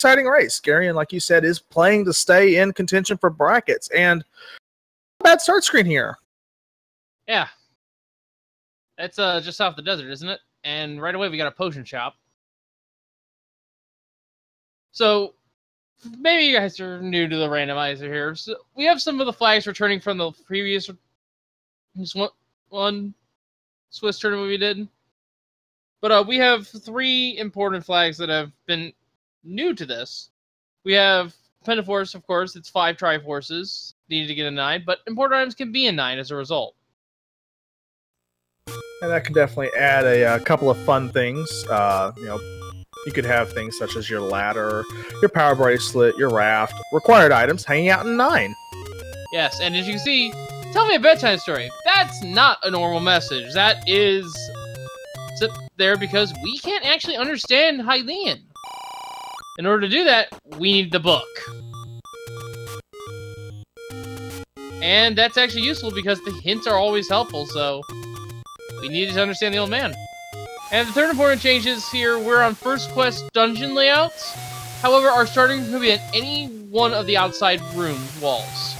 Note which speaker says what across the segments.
Speaker 1: exciting race. Garion, like you said, is playing to stay in contention for brackets. And bad start screen here.
Speaker 2: Yeah. It's just off the desert, isn't it? And right away we got a potion shop. So maybe you guys are new to the randomizer here. So we have some of the flags returning from the previous one Swiss tournament we did. But we have 3 important flags that have been new to this. We have Pentaforce, of course. It's 5 Triforces. Needed to get a 9, but important items can be a 9 as a result.
Speaker 1: And that can definitely add a couple of fun things. You could have things such as your ladder, your power bracelet, your raft, required items hanging out in 9.
Speaker 2: Yes, and as you can see, tell me a bedtime story. That's not a normal message. That is sit there because we can't actually understand Hylian. In order to do that, we need the book. And that's actually useful because the hints are always helpful, so we needed to understand the old man. And the third important change is here, we're on first quest dungeon layouts. However, our starting could be at any one of the outside room walls.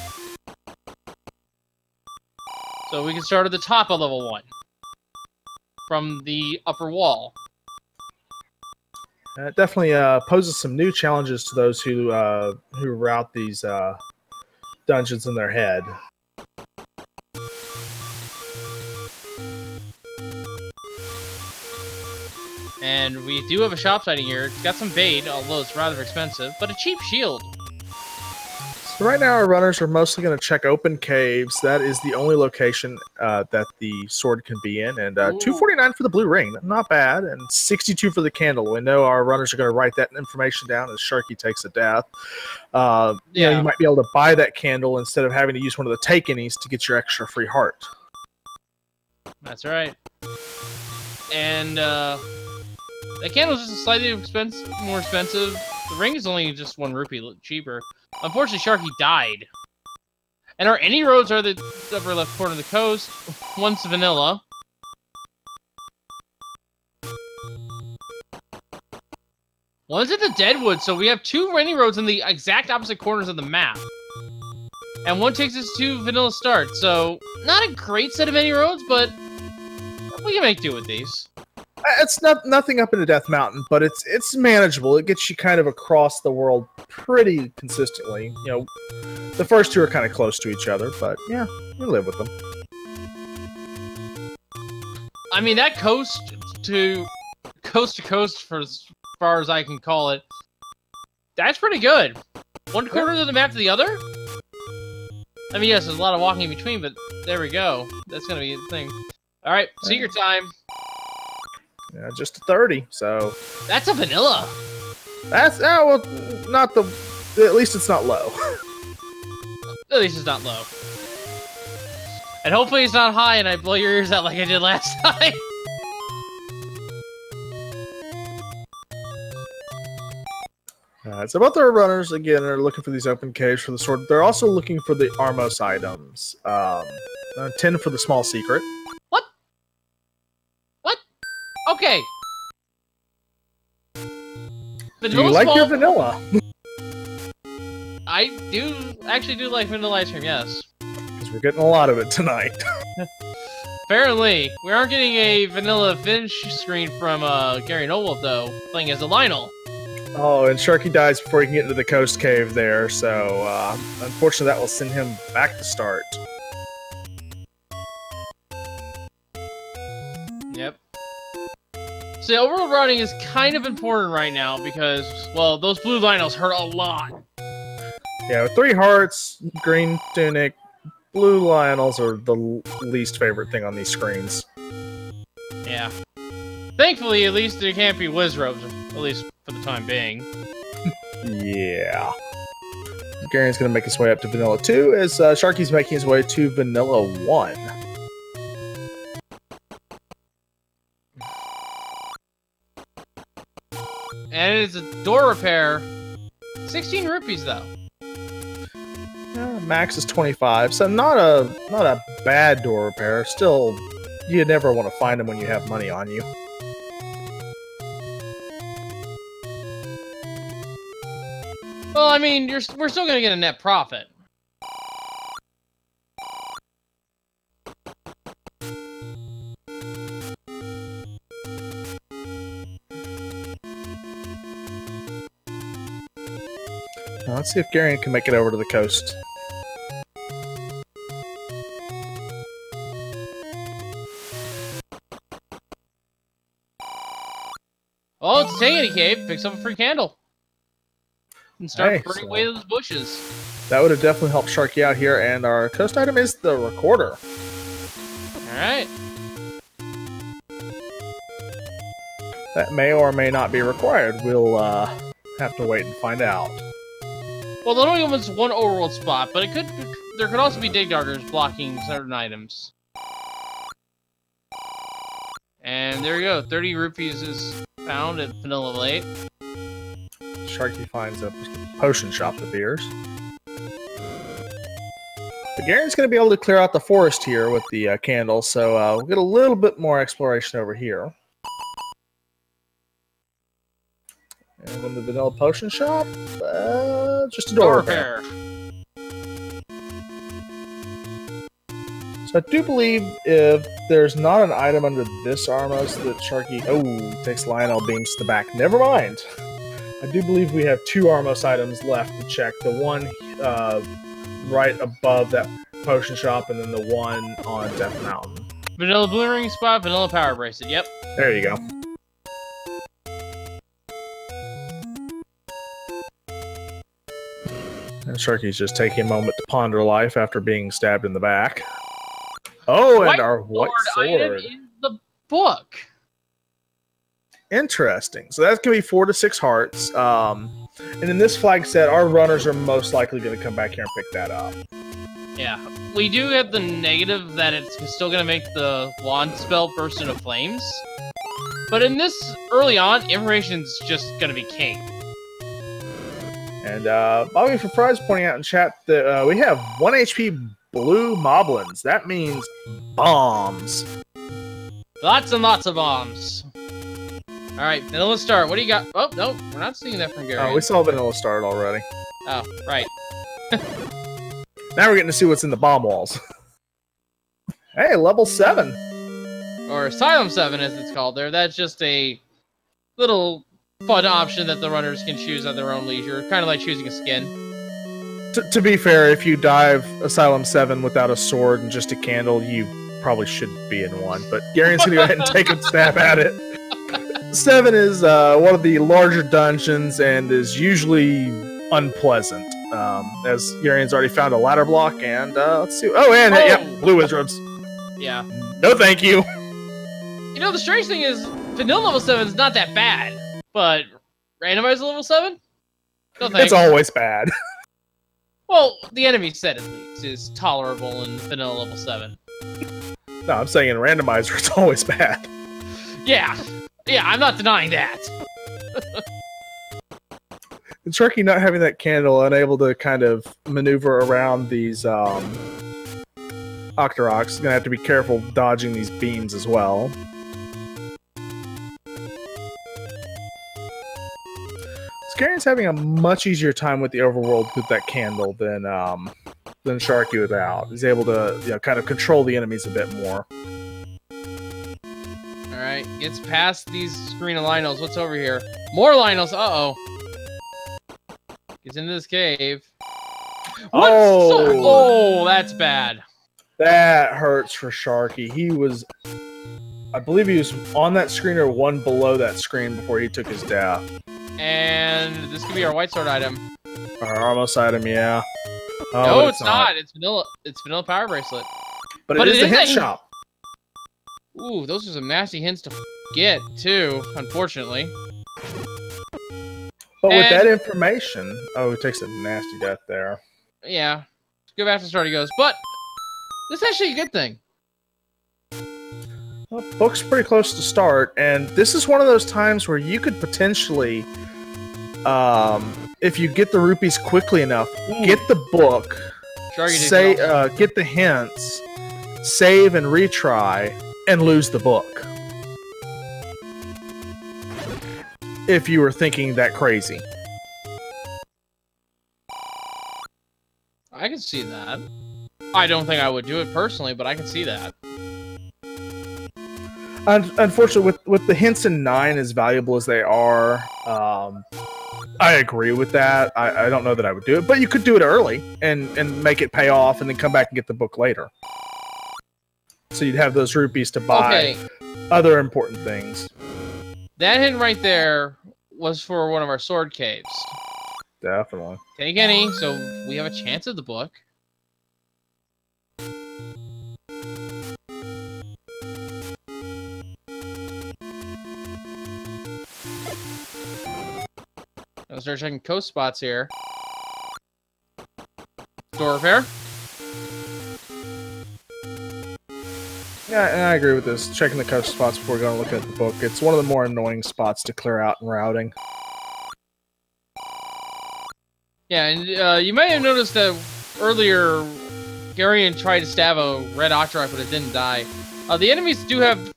Speaker 2: So we can start at the top of level 1. From the upper wall.
Speaker 1: It definitely poses some new challenges to those who route these dungeons in their head.
Speaker 2: And we do have a shop sighting here. It's got some bait, although it's rather expensive, but a cheap shield.
Speaker 1: So right now our runners are mostly going to check open caves. That is the only location that the sword can be in. And 249 for the blue ring. Not bad. And 62 for the candle. We know our runners are going to write that information down as Sharky takes a death. You know, you might be able to buy that candle instead of having to use one of the take-any's to get your extra free heart.
Speaker 2: That's right. And the candle's just slightly more expensive. The ring is only just 1 rupee cheaper. Unfortunately, Sharky died. And our any roads are the upper left corner of the coast. One's vanilla. One's at the Deadwood, so we have 2 any roads in the exact opposite corners of the map. And one takes us to vanilla start, so not a great set of any roads, but we can make do with these.
Speaker 1: It's nothing up into Death Mountain, but it's manageable. It gets you kind of across the world pretty consistently. You know, the first 2 are kind of close to each other, but yeah, we live with them.
Speaker 2: I mean, that coast to coast, for as far as I can call it, that's pretty good. One corner of the map to the other? I mean, yes, there's a lot of walking in between, but there we go. That's going to be the thing. All right, secret time.
Speaker 1: Yeah, just a 30, so...
Speaker 2: That's a vanilla!
Speaker 1: That's, well, not the... At least it's not low.
Speaker 2: At least it's not low. And hopefully it's not high and I blow your ears out like I did last time.
Speaker 1: So both our runners, again, are looking for these open caves for the sword. They're also looking for the Armos items. 10 for the small secret.
Speaker 2: What? What? Okay.
Speaker 1: Do you like your vanilla?
Speaker 2: I actually do like vanilla ice cream, yes.
Speaker 1: Because we're getting a lot of it tonight.
Speaker 2: Apparently. We aren't getting a vanilla finish screen from garionoldwolf, though, playing as a Lionel.
Speaker 1: Oh, and Sharky dies before he can get into the coast cave there, so unfortunately that will send him back to start.
Speaker 2: Yep. So overall routing is kind of important right now because, well, those blue Lionels hurt a lot.
Speaker 1: Yeah, with 3 hearts, green tunic, blue Lionels are the least favorite thing on these screens.
Speaker 2: Yeah. Thankfully, at least there can't be Wizrobes, at least for the time being.
Speaker 1: Yeah. Garion's going to make his way up to Vanilla 2 as Sharky's making his way to Vanilla 1.
Speaker 2: And it's a door repair. 16 rupees, though.
Speaker 1: Max is 25, so not a bad door repair. Still, you never want to find them when you have money on you.
Speaker 2: Well, I mean, we're still gonna get a net profit.
Speaker 1: Now, let's see if Garion can make it over to the coast.
Speaker 2: Oh, it's Tangany Cave. Picks up a free candle. And start burning away those bushes.
Speaker 1: That would have definitely helped Sharky out here, and our coast item is the recorder.
Speaker 2: Alright.
Speaker 1: That may or may not be required. We'll have to wait and find out.
Speaker 2: Well, there only was one overworld spot, but there could also be dig doggers blocking certain items. And there we go. 30 rupees is found at vanilla level 8.
Speaker 1: Sharky finds a potion shop that appears. But Garion's going to be able to clear out the forest here with the candle, so we'll get a little bit more exploration over here. And then the vanilla potion shop, just a door repair. So I do believe if there's not an item under this Armos that Sharky... Oh, takes Lionel beams to the back. Never mind. I do believe we have 2 Armos items left to check. The one right above that potion shop, and then the one on Death Mountain.
Speaker 2: Vanilla blue ring spot, vanilla power bracelet. Yep.
Speaker 1: There you go. And Sharky's just taking a moment to ponder life after being stabbed in the back. Oh, and our white sword item
Speaker 2: in the book.
Speaker 1: Interesting. So that's going to be 4 to 6 hearts. And in this flag set, our runners are most likely going to come back here and pick that up.
Speaker 2: Yeah. We do have the negative that it's still going to make the wand spell burst into flames. But in this, early on, information's just going to be king.
Speaker 1: And Bobby for Fries pointing out in chat that we have 1 HP blue moblins. That means bombs.
Speaker 2: Lots and lots of bombs. Alright, Vanilla Star, what do you got? Oh, no, we're not seeing that from Gary.
Speaker 1: Oh, we saw Vanilla Star already.
Speaker 2: Oh, right.
Speaker 1: Now we're getting to see what's in the bomb walls. Hey, level 7.
Speaker 2: Or Asylum 7, as it's called there. That's just a little fun option that the runners can choose at their own leisure. Kind of like choosing a skin.
Speaker 1: To be fair, if you dive Asylum 7 without a sword and just a candle, you probably should be in one. But Garion's going to go ahead and take a stab at it. 7 is one of the larger dungeons and is usually unpleasant. As Garion's already found a ladder block, and let's see. Oh, and yep, blue wizards.
Speaker 2: Yeah.
Speaker 1: No, thank you.
Speaker 2: You know, the strange thing is, vanilla level 7 is not that bad, but randomizer level 7? No thanks.
Speaker 1: It's always bad.
Speaker 2: Well, the enemy set at least is tolerable in vanilla level 7.
Speaker 1: No, I'm saying in randomizer it's always bad.
Speaker 2: Yeah. Yeah, I'm not denying that.
Speaker 1: And Sharky not having that candle, unable to kind of maneuver around these Octoroks, gonna have to be careful dodging these beams as well. Garion's having a much easier time with the overworld with that candle than Sharky without. He's able to kind of control the enemies a bit more.
Speaker 2: Alright, gets past these screen of Lionels. What's over here? More Lionels! Uh-oh. Gets into this cave. What? Oh, that's bad.
Speaker 1: That hurts for Sharky. He was... I believe he was on that screen or one below that screen before he took his death.
Speaker 2: And this could be our white sword item.
Speaker 1: Our Armos item, yeah. Oh,
Speaker 2: no, it's not. It's vanilla power bracelet.
Speaker 1: But it is the hint shop.
Speaker 2: Ooh, those are some nasty hints to get, too, unfortunately.
Speaker 1: But with that information... Oh, it takes a nasty death there.
Speaker 2: Yeah. Go back to start he goes. But this is actually a good thing.
Speaker 1: Well, book's pretty close to start, and this is one of those times where you could potentially, if you get the rupees quickly enough, get the book, get the hints, save and retry, and lose the book. If you were thinking that crazy.
Speaker 2: I can see that. I don't think I would do it personally, but I can see that.
Speaker 1: Unfortunately, with the hints in 9 as valuable as they are, I agree with that. I don't know that I would do it, but you could do it early and make it pay off and then come back and get the book later. So you'd have those rupees to buy other important things.
Speaker 2: That hint right there was for one of our sword caves.
Speaker 1: Definitely.
Speaker 2: Take any, so we have a chance at the book. I'll start checking coast spots here. Door repair.
Speaker 1: Yeah, and I agree with this. Checking the coast spots before going to look at the book. It's one of the more annoying spots to clear out in routing.
Speaker 2: Yeah, and you may have noticed that earlier, Garion tried to stab a red Octorok, but it didn't die. The enemies do have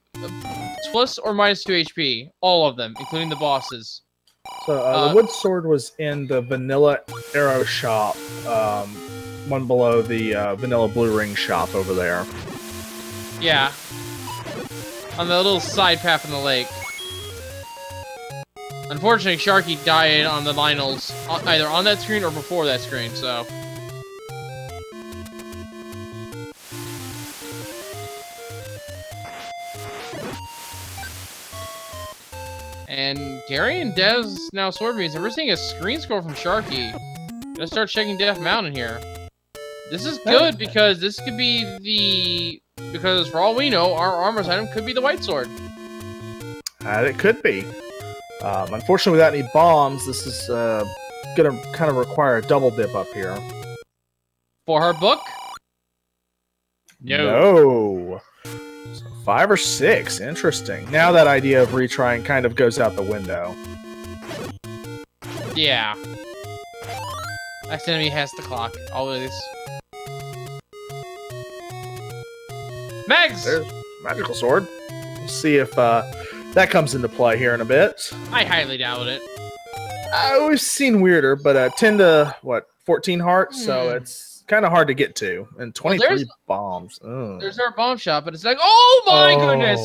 Speaker 2: plus or minus 2 HP. All of them, including the bosses.
Speaker 1: So the wood sword was in the vanilla arrow shop, one below the vanilla blue ring shop over there.
Speaker 2: Yeah. On the little side path in the lake. Unfortunately, Sharky died on the Lionels, either on that screen or before that screen, so... And Gary and Dev's now sword meets, and we're seeing a screen score from Sharky. Gonna start checking Death Mountain here. This is good because this could be the... Because for all we know, our armor's item could be the white sword.
Speaker 1: It could be. Unfortunately, without any bombs, this is gonna kind of require a double dip up here.
Speaker 2: For her book?
Speaker 1: No. So 5 or 6. Interesting. Now that idea of retrying kind of goes out the window.
Speaker 2: Yeah. Next enemy has the clock. Always. Megs!
Speaker 1: There's magical sword. We'll see if that comes into play here in a bit.
Speaker 2: I highly doubt it.
Speaker 1: We've seen weirder, but 10 to, what, 14 hearts? So it's kind of hard to get to. And 23 bombs. Ugh.
Speaker 2: There's our bomb shot, but it's like, oh my goodness!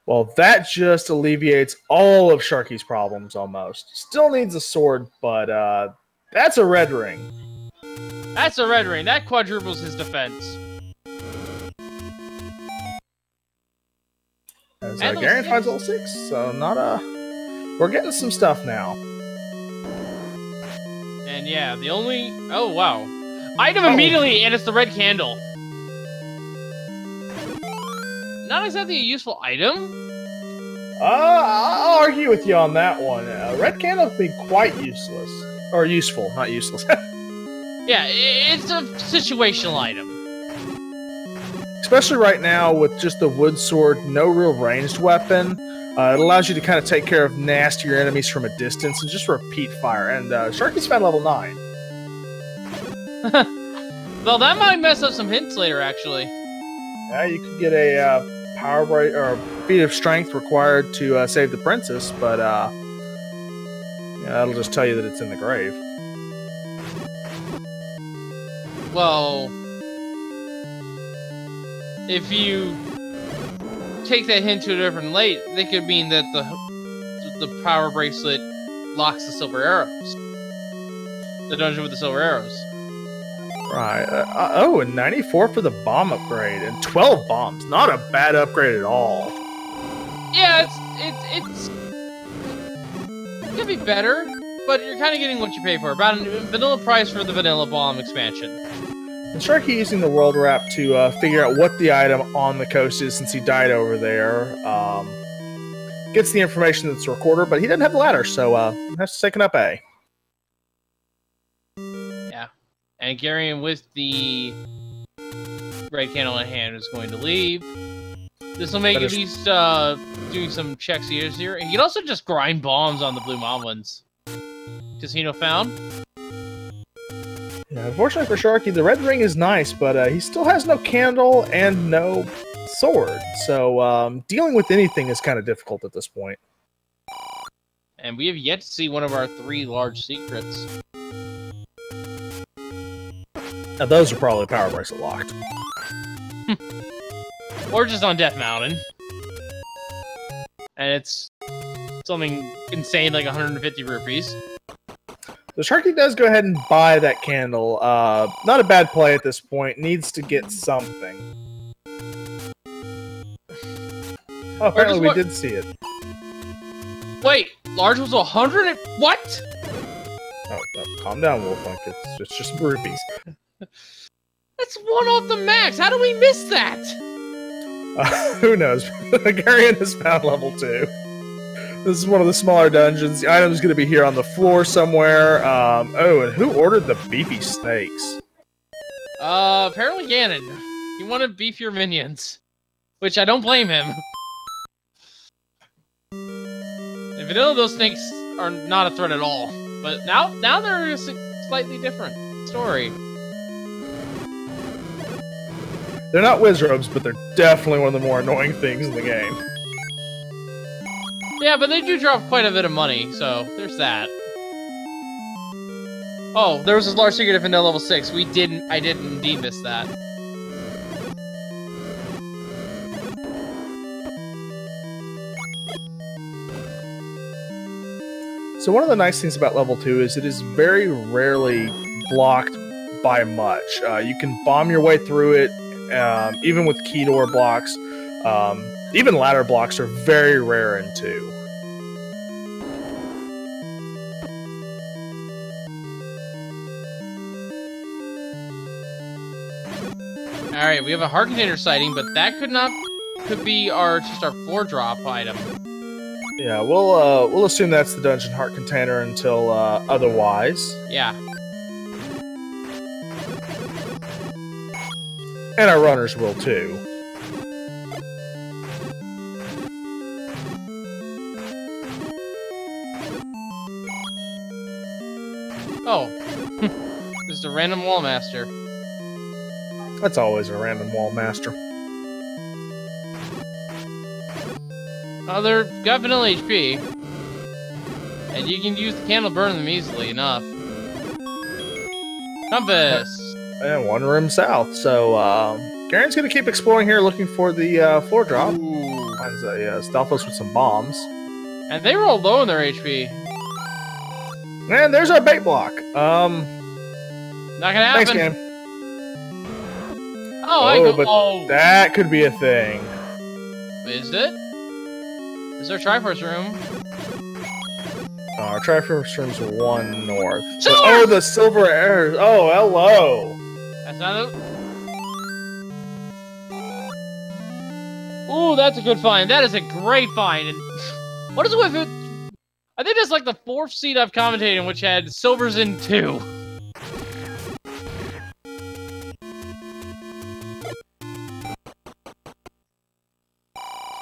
Speaker 1: Well, that just alleviates all of Sharky's problems almost. Still needs a sword, but that's a red ring.
Speaker 2: That's a red ring. That quadruples his defense.
Speaker 1: As Garen finds level 6, so not we're getting some stuff now.
Speaker 2: And yeah, the only... Oh, wow. Item immediately, and it's the red candle. Not exactly a useful item.
Speaker 1: I'll argue with you on that one. Red candle can be quite useless. Or useful, not useless.
Speaker 2: Yeah, it's a situational item.
Speaker 1: Especially right now with just the wood sword, no real ranged weapon. It allows you to kind of take care of nastier enemies from a distance and just repeat fire. And Sharky's found level 9.
Speaker 2: Well, that might mess up some hints later, actually.
Speaker 1: Yeah, you could get a power break or feat of strength required to save the princess, but yeah, that'll just tell you that it's in the grave.
Speaker 2: Well, if you take that hint to a different light, that could mean that the power bracelet locks the silver arrows. The dungeon with the silver arrows.
Speaker 1: Right. Oh, and 94 for the bomb upgrade, and 12 bombs. Not a bad upgrade at all.
Speaker 2: Yeah, it's it could be better, but you're kind of getting what you pay for. About a vanilla price for the vanilla bomb expansion.
Speaker 1: And Sharky using the world wrap to figure out what the item on the coast is since he died over there. Gets the information that's a recorder, but he doesn't have the ladder, so he has to take an up A.
Speaker 2: Yeah. And Garion with the red candle in hand is going to leave. This will make at least doing some checks here. And you can also just grind bombs on the blue moblins. Casino found.
Speaker 1: Yeah, unfortunately for Sharky, the red ring is nice, but he still has no candle and no sword. So dealing with anything is kind of difficult at this point.
Speaker 2: And we have yet to see one of our 3 large secrets.
Speaker 1: Now those are probably power bracelet locked.
Speaker 2: Or just on Death Mountain. And it's something insane like 150 rupees.
Speaker 1: So Sharky does go ahead and buy that candle. Not a bad play at this point. Needs to get something. Oh, apparently we did see it. Wait,
Speaker 2: large was 100? What?
Speaker 1: Oh, calm down, Wolflink. It's just rupees.
Speaker 2: That's one off the max. How do we miss that?
Speaker 1: Who knows? Garion has found level 2. This is one of the smaller dungeons. The item's going to be here on the floor somewhere. Oh, and who ordered the beefy snakes?
Speaker 2: Apparently Ganon. He wanted beefier minions. Which I don't blame him. In vanilla, those snakes are not a threat at all. But now they're a slightly different story.
Speaker 1: They're not wizrobes, but they're definitely one of the more annoying things in the game.
Speaker 2: Yeah, but they do drop quite a bit of money, so there's that. Oh, there was this large secret at vanilla level 6. I did indeed miss that.
Speaker 1: So one of the nice things about level 2 is it is very rarely blocked by much. You can bomb your way through it, even with key door blocks. Even ladder blocks are very rare in 2.
Speaker 2: Alright, we have a heart container sighting, but that could be just our floor drop item.
Speaker 1: Yeah, we'll assume that's the dungeon heart container until otherwise.
Speaker 2: Yeah.
Speaker 1: And our runners will too.
Speaker 2: Oh. This is a random wall master.
Speaker 1: That's always a random wall master.
Speaker 2: Oh, they're got vanilla HP. And you can use the candle to burn them easily enough. Compass!
Speaker 1: And one room south. So, Garen's gonna keep exploring here looking for the floor drop.
Speaker 2: Ooh.
Speaker 1: Finds a Stalfos with some bombs.
Speaker 2: And they roll low in their HP.
Speaker 1: And there's our bait block.
Speaker 2: Not gonna happen.
Speaker 1: Thanks, game.
Speaker 2: Oh,
Speaker 1: that could be a thing.
Speaker 2: Is it? Is there a Triforce room?
Speaker 1: Our Triforce room's 1 north.
Speaker 2: Silver!
Speaker 1: Oh, the silver arrows. Oh, hello.
Speaker 2: That's not it. Ooh, that's a good find. That is a great find. And what is it with it? I think that's like the 4th seed I've commentated in which had silvers in 2.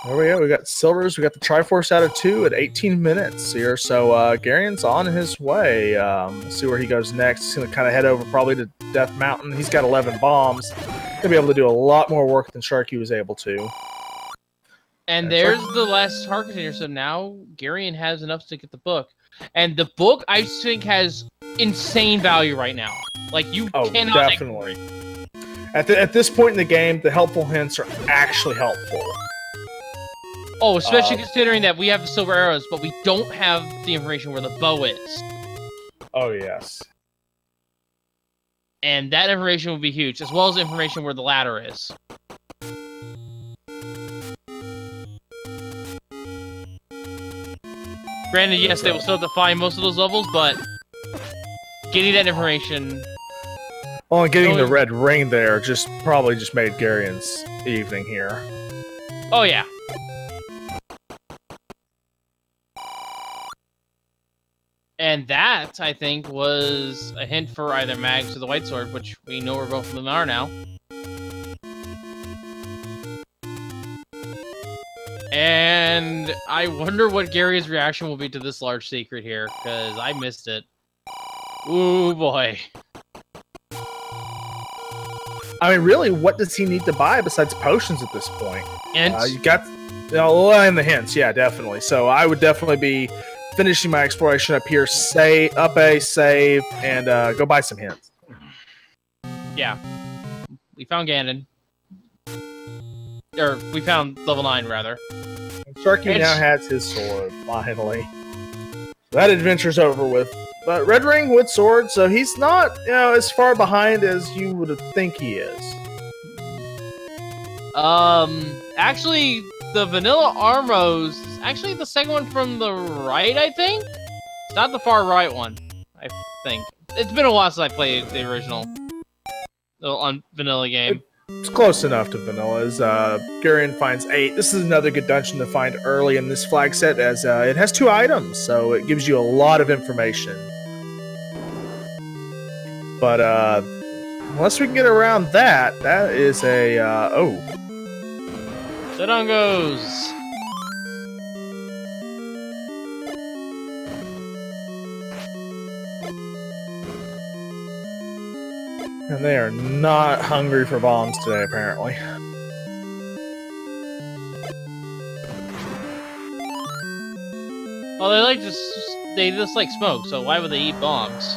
Speaker 1: There we go. We got silvers. We got the Triforce out of 2 at 18 minutes here. So Garion's on his way. Let's see where he goes next. He's going to kind of head over probably to Death Mountain. He's got 11 bombs. Going to be able to do a lot more work than Sharky was able to.
Speaker 2: And there's the last heart container. So now Garion has enough to get the book. And the book, I think, has insane value right now. Like, you cannot...
Speaker 1: definitely. At this point in the game, the helpful hints are actually helpful.
Speaker 2: Oh, especially considering that we have the silver arrows, but we don't have the information where the bow is.
Speaker 1: Oh, yes.
Speaker 2: And that information will be huge, as well as information where the ladder is. Granted, yes, they will still have to find most of those levels, but getting that information...
Speaker 1: Well, and getting the red ring there probably just made Garion's evening here.
Speaker 2: Oh, yeah. And that, I think, was a hint for either Mags or the White Sword, which we know where both of them are now. And I wonder what Gary's reaction will be to this large secret here, because I missed it. Ooh, boy.
Speaker 1: I mean, really, what does he need to buy besides potions at this point?
Speaker 2: Hints?
Speaker 1: You got... and the hints, yeah, definitely. So I would definitely be... finishing my exploration up here, up a save, and go buy some hints.
Speaker 2: Yeah. We found Ganon. Or, we found level 9, rather.
Speaker 1: Sharky now has his sword, finally. That adventure's over with. But Red Ring with sword, so he's not, as far behind as you would think he is.
Speaker 2: Actually, the Vanilla Armos is actually the second one from the right, I think? It's not the far right one, I think. It's been a while since I played the original Vanilla game.
Speaker 1: It's close enough to Vanilla, as Garion finds 8. This is another good dungeon to find early in this flag set, as it has 2 items, so it gives you a lot of information. But unless we can get around that, that is a, oh.
Speaker 2: Dodongos!
Speaker 1: And they are not hungry for bombs today, apparently.
Speaker 2: Well, they just like smoke, so why would they eat bombs?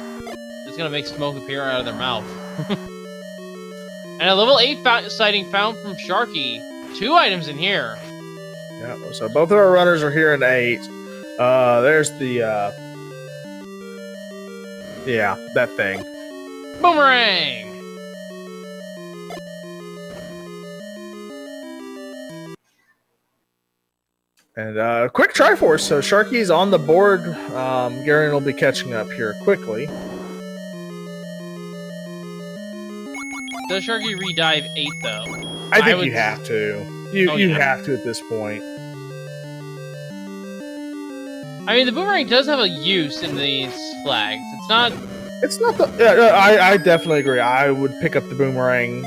Speaker 2: It's gonna make smoke appear out of their mouth. And a level 8 sighting found from Sharky. 2 items in here.
Speaker 1: Yeah, so both of our runners are here in 8. There's the, yeah, that thing.
Speaker 2: Boomerang!
Speaker 1: And quick Triforce, so Sharky's on the board. Garion will be catching up here quickly.
Speaker 2: Does Sharky redive 8 though?
Speaker 1: I think you have to. You
Speaker 2: yeah.
Speaker 1: have to at this point.
Speaker 2: I mean, the boomerang does have a use in these flags.
Speaker 1: It's not the. Yeah, I definitely agree. I would pick up the boomerang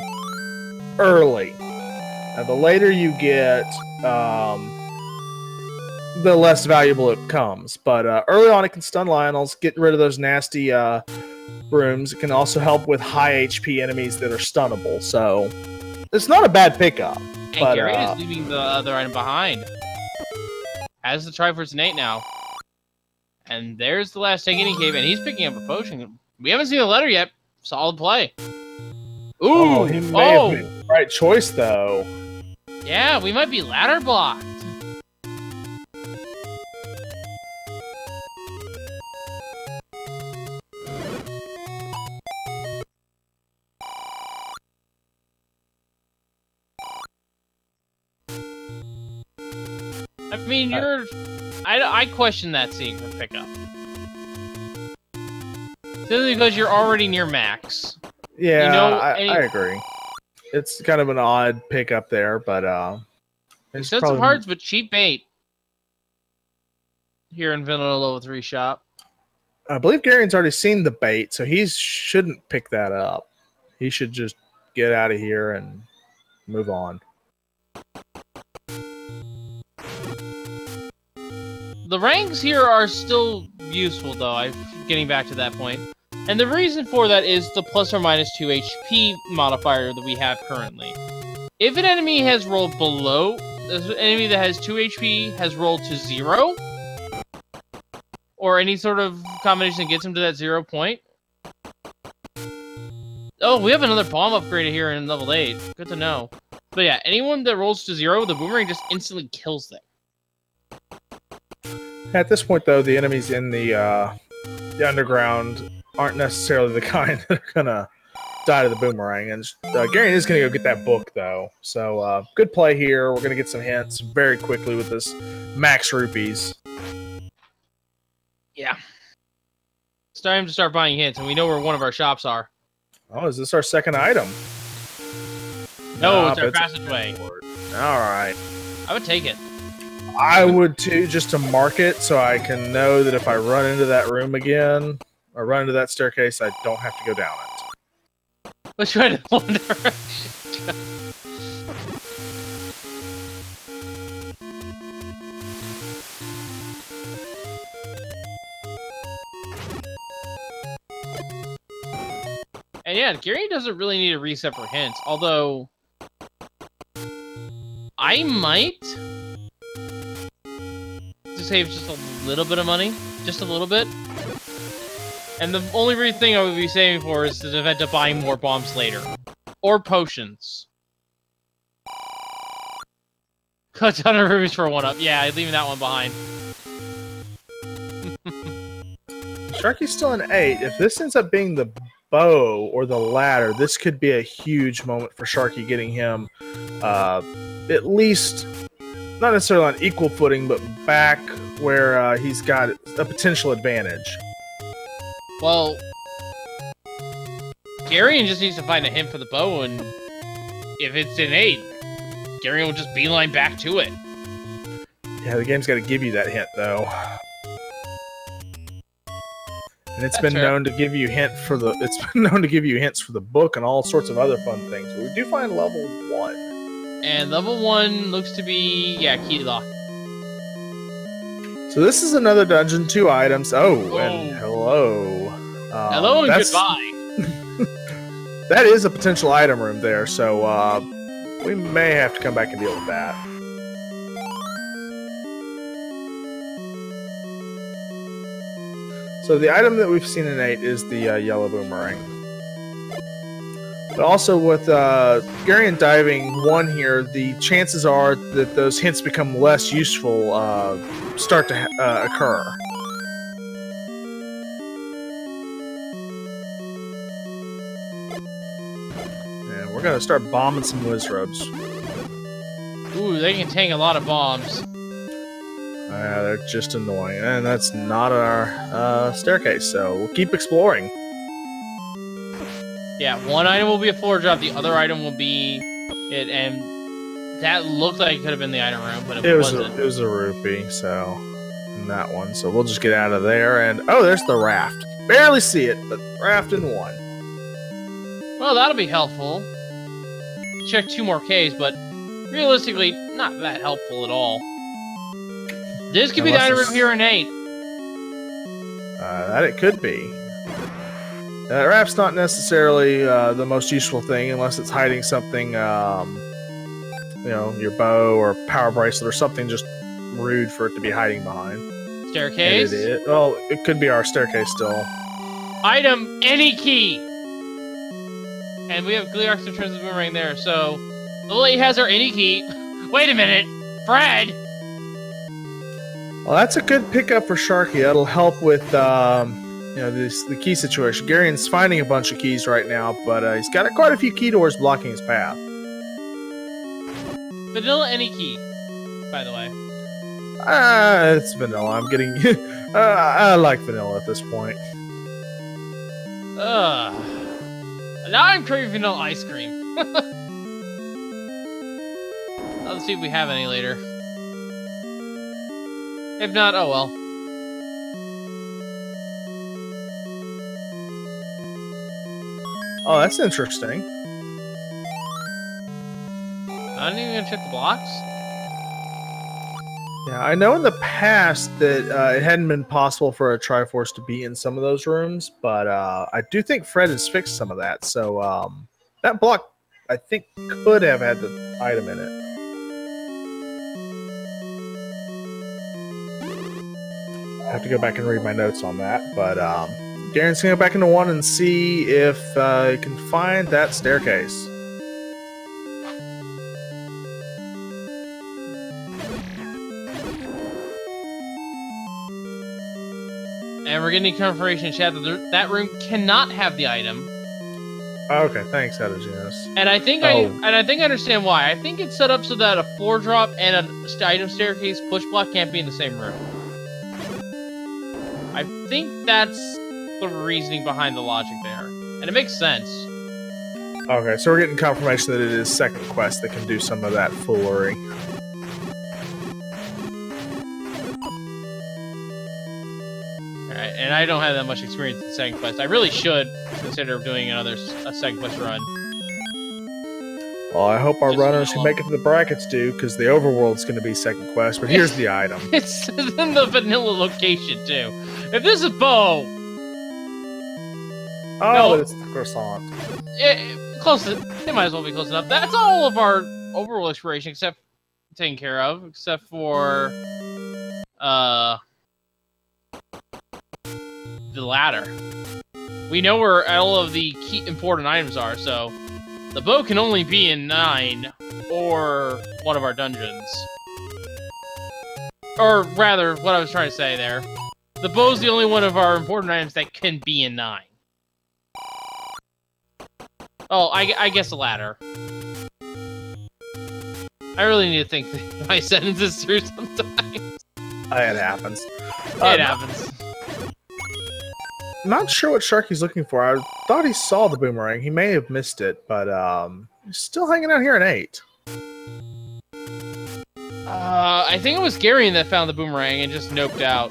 Speaker 1: early. Now, the later you get, the less valuable it becomes. But early on, it can stun Lionels, get rid of those nasty rooms. It can also help with high HP enemies that are stunnable. So it's not a bad pickup.
Speaker 2: And
Speaker 1: but,
Speaker 2: Gary is leaving the other item behind. Has the Triforce in 8 now. And there's the last Tank Cave, and he's picking up a potion. We haven't seen the letter yet. Solid play. Ooh!
Speaker 1: He may have made the right choice, though.
Speaker 2: Yeah, we might be ladder blocked. I mean, I question that secret pickup. Simply because you're already near max.
Speaker 1: Yeah, I agree. It's kind of an odd pickup there, but
Speaker 2: it's expensive hearts, but cheap bait. Here in Vanilla Level 3 shop.
Speaker 1: I believe Garion's already seen the bait, so he shouldn't pick that up. He should just get out of here and move on.
Speaker 2: The ranks here are still useful, though. I'm getting back to that point. And the reason for that is the plus or minus 2 HP modifier that we have currently. If an enemy has rolled below, an enemy that has 2 HP has rolled to 0, or any sort of combination that gets him to that 0 point. Oh, we have another bomb upgraded here in level 8. Good to know. But yeah, anyone that rolls to 0, the boomerang just instantly kills them.
Speaker 1: At this point, though, the enemies in the underground aren't necessarily the kind that are gonna die to the boomerang. And Garion is gonna go get that book, though. So good play here. We're gonna get some hints very quickly with this max rupees.
Speaker 2: Yeah. It's time to start buying hints, and we know where one of our shops are.
Speaker 1: Oh, is this our second item?
Speaker 2: No, it's our passageway.
Speaker 1: All right.
Speaker 2: I would take it.
Speaker 1: I would too, just to mark it so I can know that if I run into that room again, or run into that staircase, I don't have to go down it.
Speaker 2: Let's try to one direction. And yeah, Gary doesn't really need a reset for hints, although I might to save just a little bit of money, just a little bit. And the only real thing I would be saving for is the event of buying more bombs later. Or potions. Cut a ton of rubies for a 1-up. Yeah, leaving that one behind.
Speaker 1: Sharky's still an 8. If this ends up being the bow or the ladder, this could be a huge moment for Sharky, getting him at least, not necessarily on equal footing, but back where he's got a potential advantage.
Speaker 2: Well, Garion just needs to find a hint for the bow, and if it's an 8, Garion will just beeline back to it.
Speaker 1: Yeah, the game's got to give you that hint, though. And it's
Speaker 2: That's
Speaker 1: been
Speaker 2: fair.
Speaker 1: known to give you hints for the book and all sorts of other fun things. But we do find level 1.
Speaker 2: And level 1 looks to be, yeah, key lock.
Speaker 1: So this is another dungeon, 2 items. Oh,
Speaker 2: Whoa.
Speaker 1: and hello.
Speaker 2: Hello and goodbye.
Speaker 1: That is a potential item room there, so we may have to come back and deal with that. So the item that we've seen in 8 is the yellow boomerang. But also with Garion diving 1 here, the chances are that those hints become less useful start to occur. And we're going to start bombing some Wizrobes.
Speaker 2: Ooh, they can tank a lot of bombs.
Speaker 1: They're just annoying. And that's not our staircase, so we'll keep exploring.
Speaker 2: Yeah, one item will be a floor drop, the other item will be it, and that looked like it could have been the item room, but it wasn't.
Speaker 1: It was a rupee, so in that one. So we'll just get out of there, and oh, there's the raft. Barely see it, but raft in 1.
Speaker 2: Well, that'll be helpful. Check 2 more Ks, but realistically, not that helpful at all. This could be the item room here in 8.
Speaker 1: That it could be. That raft's not necessarily the most useful thing unless it's hiding something, you know, your bow or power bracelet or something just rude for it to be hiding behind.
Speaker 2: Staircase?
Speaker 1: Well, it could be our staircase still.
Speaker 2: Item, any key! And we have Gleox in terms of boomerang there, so Lily has our any key. Wait a minute! Fred!
Speaker 1: Well, that's a good pickup for Sharky. That'll help with, you know, the key situation. Garion's finding a bunch of keys right now, but he's got quite a few key doors blocking his path.
Speaker 2: Vanilla any key, by the way.
Speaker 1: It's vanilla. I'm getting... I like vanilla at this point.
Speaker 2: Ugh. Now I'm craving vanilla ice cream. Let's see if we have any later. If not, oh well.
Speaker 1: Oh, that's interesting.
Speaker 2: I'm not even gonna check the blocks.
Speaker 1: Yeah, I know in the past that it hadn't been possible for a Triforce to be in some of those rooms, but I do think Fred has fixed some of that. So that block, I think, could have had the item in it. I have to go back and read my notes on that, but Garen's gonna go back into 1 and see if he can find that staircase.
Speaker 2: And we're getting confirmation in chat that that room cannot have the item.
Speaker 1: Okay, thanks, Adaginos.
Speaker 2: And I think I understand why. I think it's set up so that a floor drop and an item staircase push block can't be in the same room. I think that's the reasoning behind the logic there. And it makes sense.
Speaker 1: Okay, so we're getting confirmation that it is second quest that can do some of that foolery.
Speaker 2: Alright, and I don't have that much experience in second quest. I really should consider doing a second quest run.
Speaker 1: Well, I hope our
Speaker 2: Just
Speaker 1: runners
Speaker 2: so
Speaker 1: can make it to the brackets, do, because the overworld's going to be second quest, but here's the item.
Speaker 2: It's in the vanilla location, too. If this is bow...
Speaker 1: Oh,
Speaker 2: No.
Speaker 1: but it's the croissant.
Speaker 2: Close. It might as well be close enough. That's all of our overworld exploration, except taken care of, except for the ladder. We know where all of the key important items are, so the bow can only be in 9 or one of our dungeons. Or rather, what I was trying to say there. The bow's the only one of our important items that can be in 9. Oh, I guess the ladder. I really need to think my sentences through sometimes.
Speaker 1: It happens.
Speaker 2: It happens.
Speaker 1: Not sure what Sharky's looking for. I thought he saw the boomerang. He may have missed it, but he's still hanging out here in 8.
Speaker 2: I think it was Garion that found the boomerang and just noped out.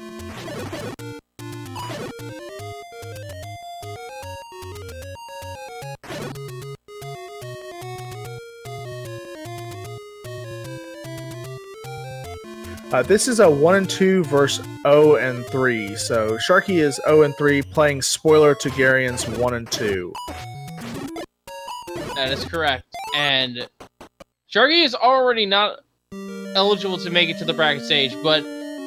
Speaker 1: This is a 1 and 2 versus 0 and 3. So Sharky is 0 and 3, playing spoiler to Garion's 1 and 2.
Speaker 2: That is correct. And Sharky is already not eligible to make it to the bracket stage, but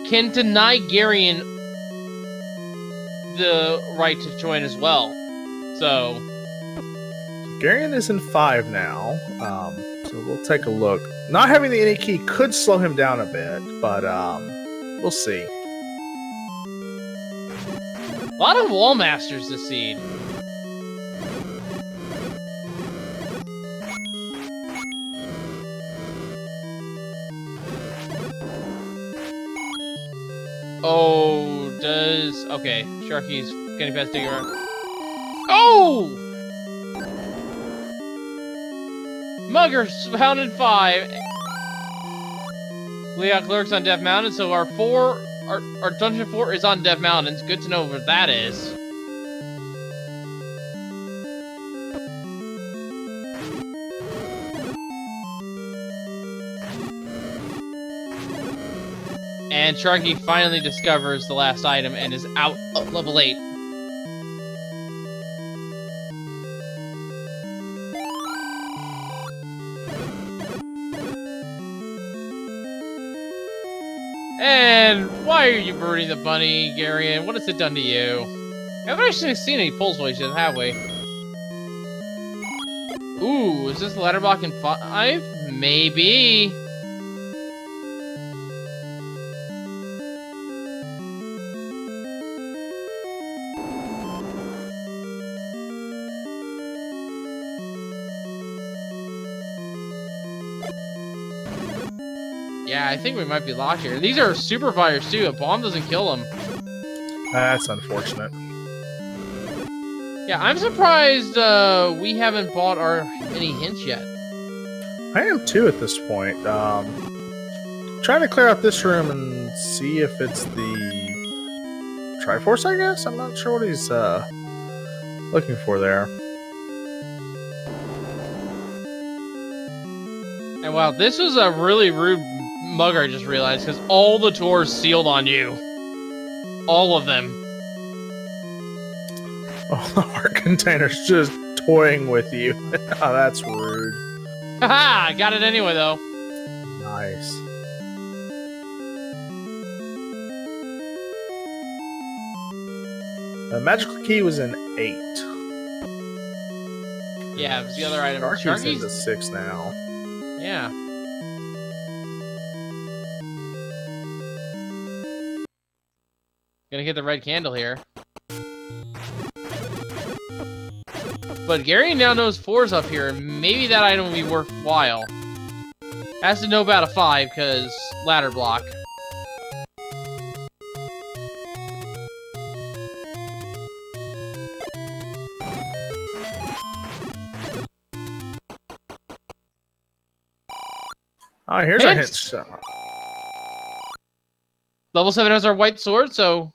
Speaker 2: can deny Garion the right to join as well. So
Speaker 1: Garion is in 5 now. So we'll take a look. Not having the NA key could slow him down a bit, but we'll see.
Speaker 2: A lot of wall masters this seed. Oh, does... Okay, Sharky's getting past Digger. Oh! Mugger's found in 5. Leok lurks on Death Mountain, so our Dungeon 4 is on Death Mountain. It's good to know where that is. And Sharky finally discovers the last item and is out of level 8. And why are you burning the bunny, Garion? What has it done to you? I haven't actually seen any pulse voices, have we? Ooh, is this the ladder block in 5? Maybe. Yeah, I think we might be locked here. These are super fires too. A bomb doesn't kill them.
Speaker 1: That's unfortunate.
Speaker 2: Yeah, I'm surprised we haven't bought any hints yet.
Speaker 1: I am too at this point. Trying to clear out this room and see if it's the Triforce, I guess? I'm not sure what he's looking for there.
Speaker 2: And wow, this was a really rude mugger, I just realized, because all the doors sealed on you. All of them.
Speaker 1: Oh, the heart container's just toying with you. Oh, that's rude.
Speaker 2: Haha! Got it anyway, though.
Speaker 1: Nice. The magical key was in 8.
Speaker 2: Yeah, it was the other item.
Speaker 1: Sharky's into 6 now.
Speaker 2: Yeah. Gonna hit the red candle here. But Gary now knows 4's up here, and maybe that item will be worthwhile. Has to know about a 5, because ladder block.
Speaker 1: Oh, here's our hint.
Speaker 2: Level 7 has our white sword, so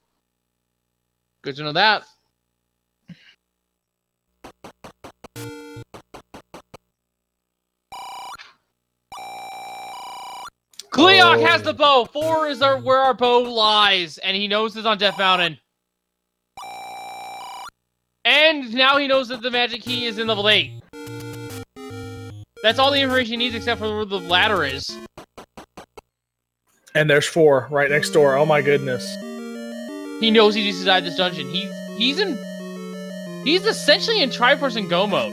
Speaker 2: good to know that. Cleok has the bow. 4 is where our bow lies, and he knows it's on Death Mountain. And now he knows that the magic key is in level 8. That's all the information he needs except for where the ladder is. And
Speaker 1: there's 4 right next door. Oh my goodness.
Speaker 2: He knows he needs to die this dungeon. He He's essentially in Triforce and Go mode.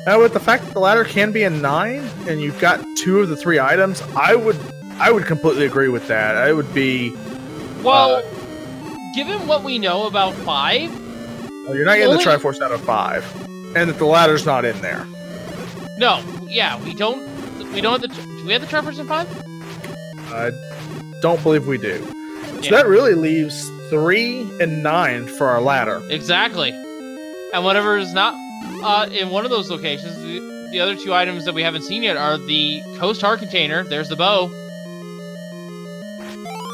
Speaker 1: Now, with the fact that the ladder can be in 9, and you've got 2 of the 3 items, I would completely agree with that. It would be...
Speaker 2: Well, given what we know about 5...
Speaker 1: Well, you're not getting the Triforce out of 5, and that the ladder's not in there.
Speaker 2: No, yeah, we don't have the... Do we have the Triforce in 5?
Speaker 1: I don't believe we do. So that really leaves 3 and 9 for our ladder.
Speaker 2: Exactly. And whatever is not in one of those locations, the other 2 items that we haven't seen yet are the Coast Heart Container, there's the bow,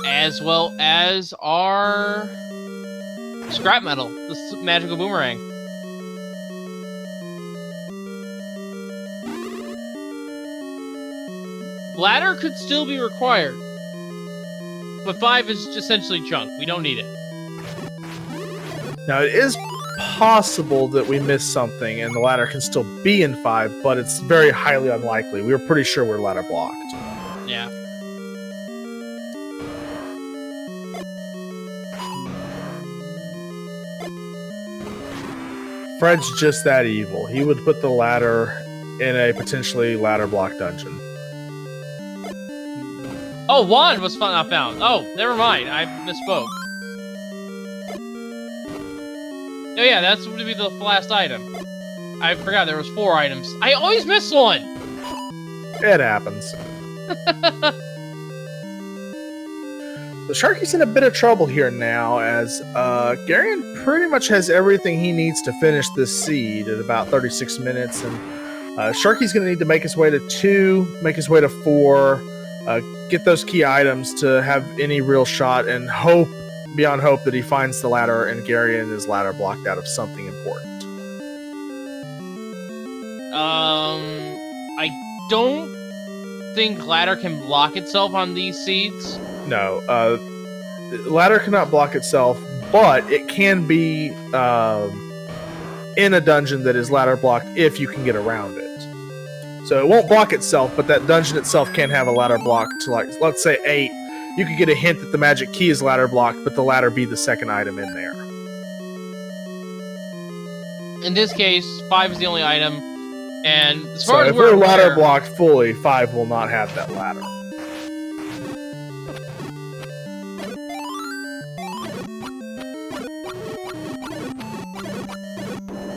Speaker 2: as well as our scrap metal, the magical boomerang. Ladder could still be required, but 5 is essentially junk. We don't need it.
Speaker 1: Now, it is possible that we missed something and the ladder can still be in 5, but it's very highly unlikely. We were pretty sure we're ladder blocked.
Speaker 2: Yeah.
Speaker 1: Fred's just that evil. He would put the ladder in a potentially ladder block dungeon.
Speaker 2: Oh, wand was not found. Oh, never mind. I misspoke. Oh yeah, that's going to be the last item. I forgot there was 4 items. I always miss one!
Speaker 1: It happens. The Sharky's in a bit of trouble here now, as Garion pretty much has everything he needs to finish this seed at about 36 minutes, and Sharky's going to need to make his way to 2, make his way to 4, get those key items to have any real shot, and hope, beyond hope, that he finds the ladder and Garion is ladder blocked out of something important.
Speaker 2: I don't think ladder can block itself on these seeds.
Speaker 1: No, ladder cannot block itself, but it can be in a dungeon that is ladder blocked if you can get around it. So it won't block itself, but that dungeon itself can have a ladder block to, like, let's say 8. You could get a hint that the magic key is ladder blocked, but the ladder be the second item in there.
Speaker 2: In this case, 5 is the only item, and as far
Speaker 1: so
Speaker 2: as
Speaker 1: if we're ladder blocked fully, 5 will not have that ladder.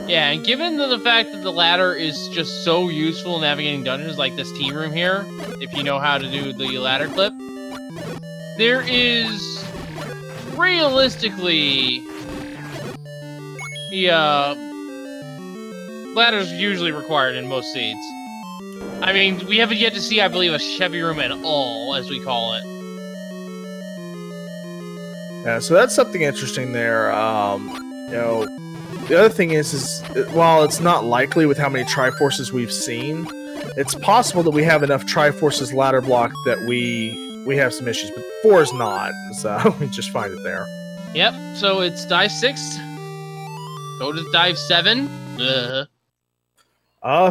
Speaker 2: Yeah, and given the fact that the ladder is just so useful in navigating dungeons like this tea room here, if you know how to do the ladder clip, there is realistically the ladder's usually required in most seeds. I mean, we haven't yet to see, I believe, a Chevy room at all, as we call it.
Speaker 1: Yeah, so that's something interesting there. You know, the other thing is while it's not likely with how many Triforces we've seen, it's possible that we have enough Triforces ladder blocked that we have some issues, but 4 is not, so we just find it there.
Speaker 2: Yep, so it's dive 6. Go to dive 7.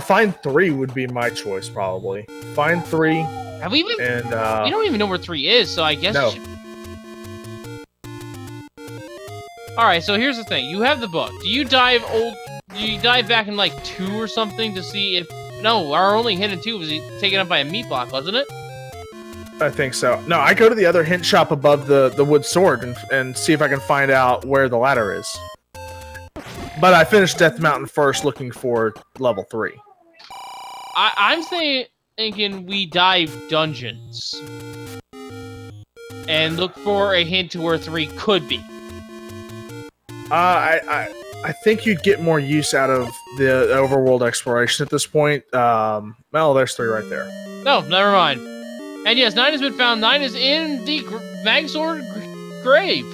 Speaker 1: Find 3 would be my choice, probably. Find 3.
Speaker 2: Have we even...
Speaker 1: And,
Speaker 2: we don't even know where 3 is, so I guess...
Speaker 1: No.
Speaker 2: Alright, so here's the thing. You have the book. Do you dive back in, like, 2 or something to see if... No, our only hint in 2 was taken up by a meat block, wasn't it?
Speaker 1: I think so. No, I go to the other hint shop above the wood sword and see if I can find out where the ladder is. But I finished Death Mountain first, looking for level 3.
Speaker 2: I'm thinking we dive dungeons. And look for a hint to where 3 could be.
Speaker 1: I think you'd get more use out of the overworld exploration at this point. Well, there's 3 right there.
Speaker 2: No, never mind. And yes, 9 has been found. 9 is in the Magsword grave.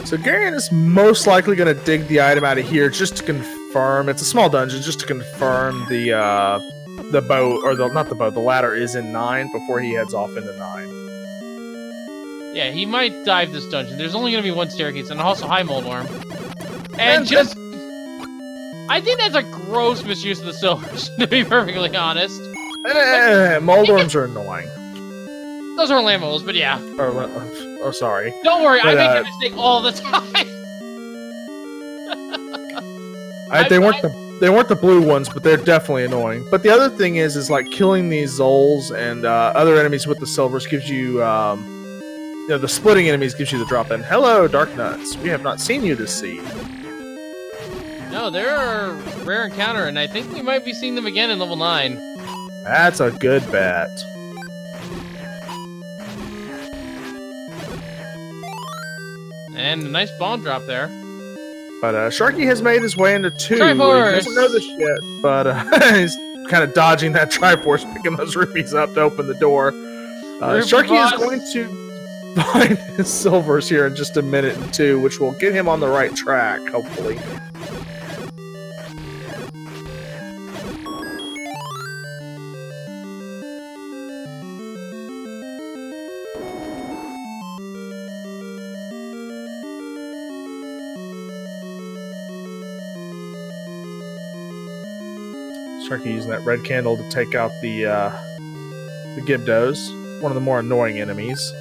Speaker 1: So Garion is most likely going to dig the item out of here just to confirm. It's a small dungeon, just to confirm the bow, or not the bow, the ladder is in 9 before he heads off into 9.
Speaker 2: Yeah, he might dive this dungeon. There's only going to be 1 staircase, and also high moldworm. And just... I think that's a gross misuse of the silvers, to be perfectly honest.
Speaker 1: Moldworms are annoying.
Speaker 2: Those are lambos, but yeah.
Speaker 1: Oh, sorry.
Speaker 2: Don't worry,
Speaker 1: But,
Speaker 2: I make that mistake all the time.
Speaker 1: They weren't the blue ones, but they're definitely annoying. But the other thing is like killing these Zols and other enemies with the silvers gives you, the splitting enemies gives you the drop in. Hello, Dark Nuts. We have not seen you this seed.
Speaker 2: No, they're a rare encounter, and I think we might be seeing them again in level 9.
Speaker 1: That's a good bet.
Speaker 2: And a nice bomb drop there.
Speaker 1: But Sharky has made his way into 2.
Speaker 2: Triforce!
Speaker 1: He doesn't know this yet, but he's kind of dodging that Triforce, picking those rupees up to open the door. Sharky is going to find his silvers here in just a minute and 2, which will get him on the right track, hopefully. Sharky using that red candle to take out the Gibdos, one of the more annoying enemies.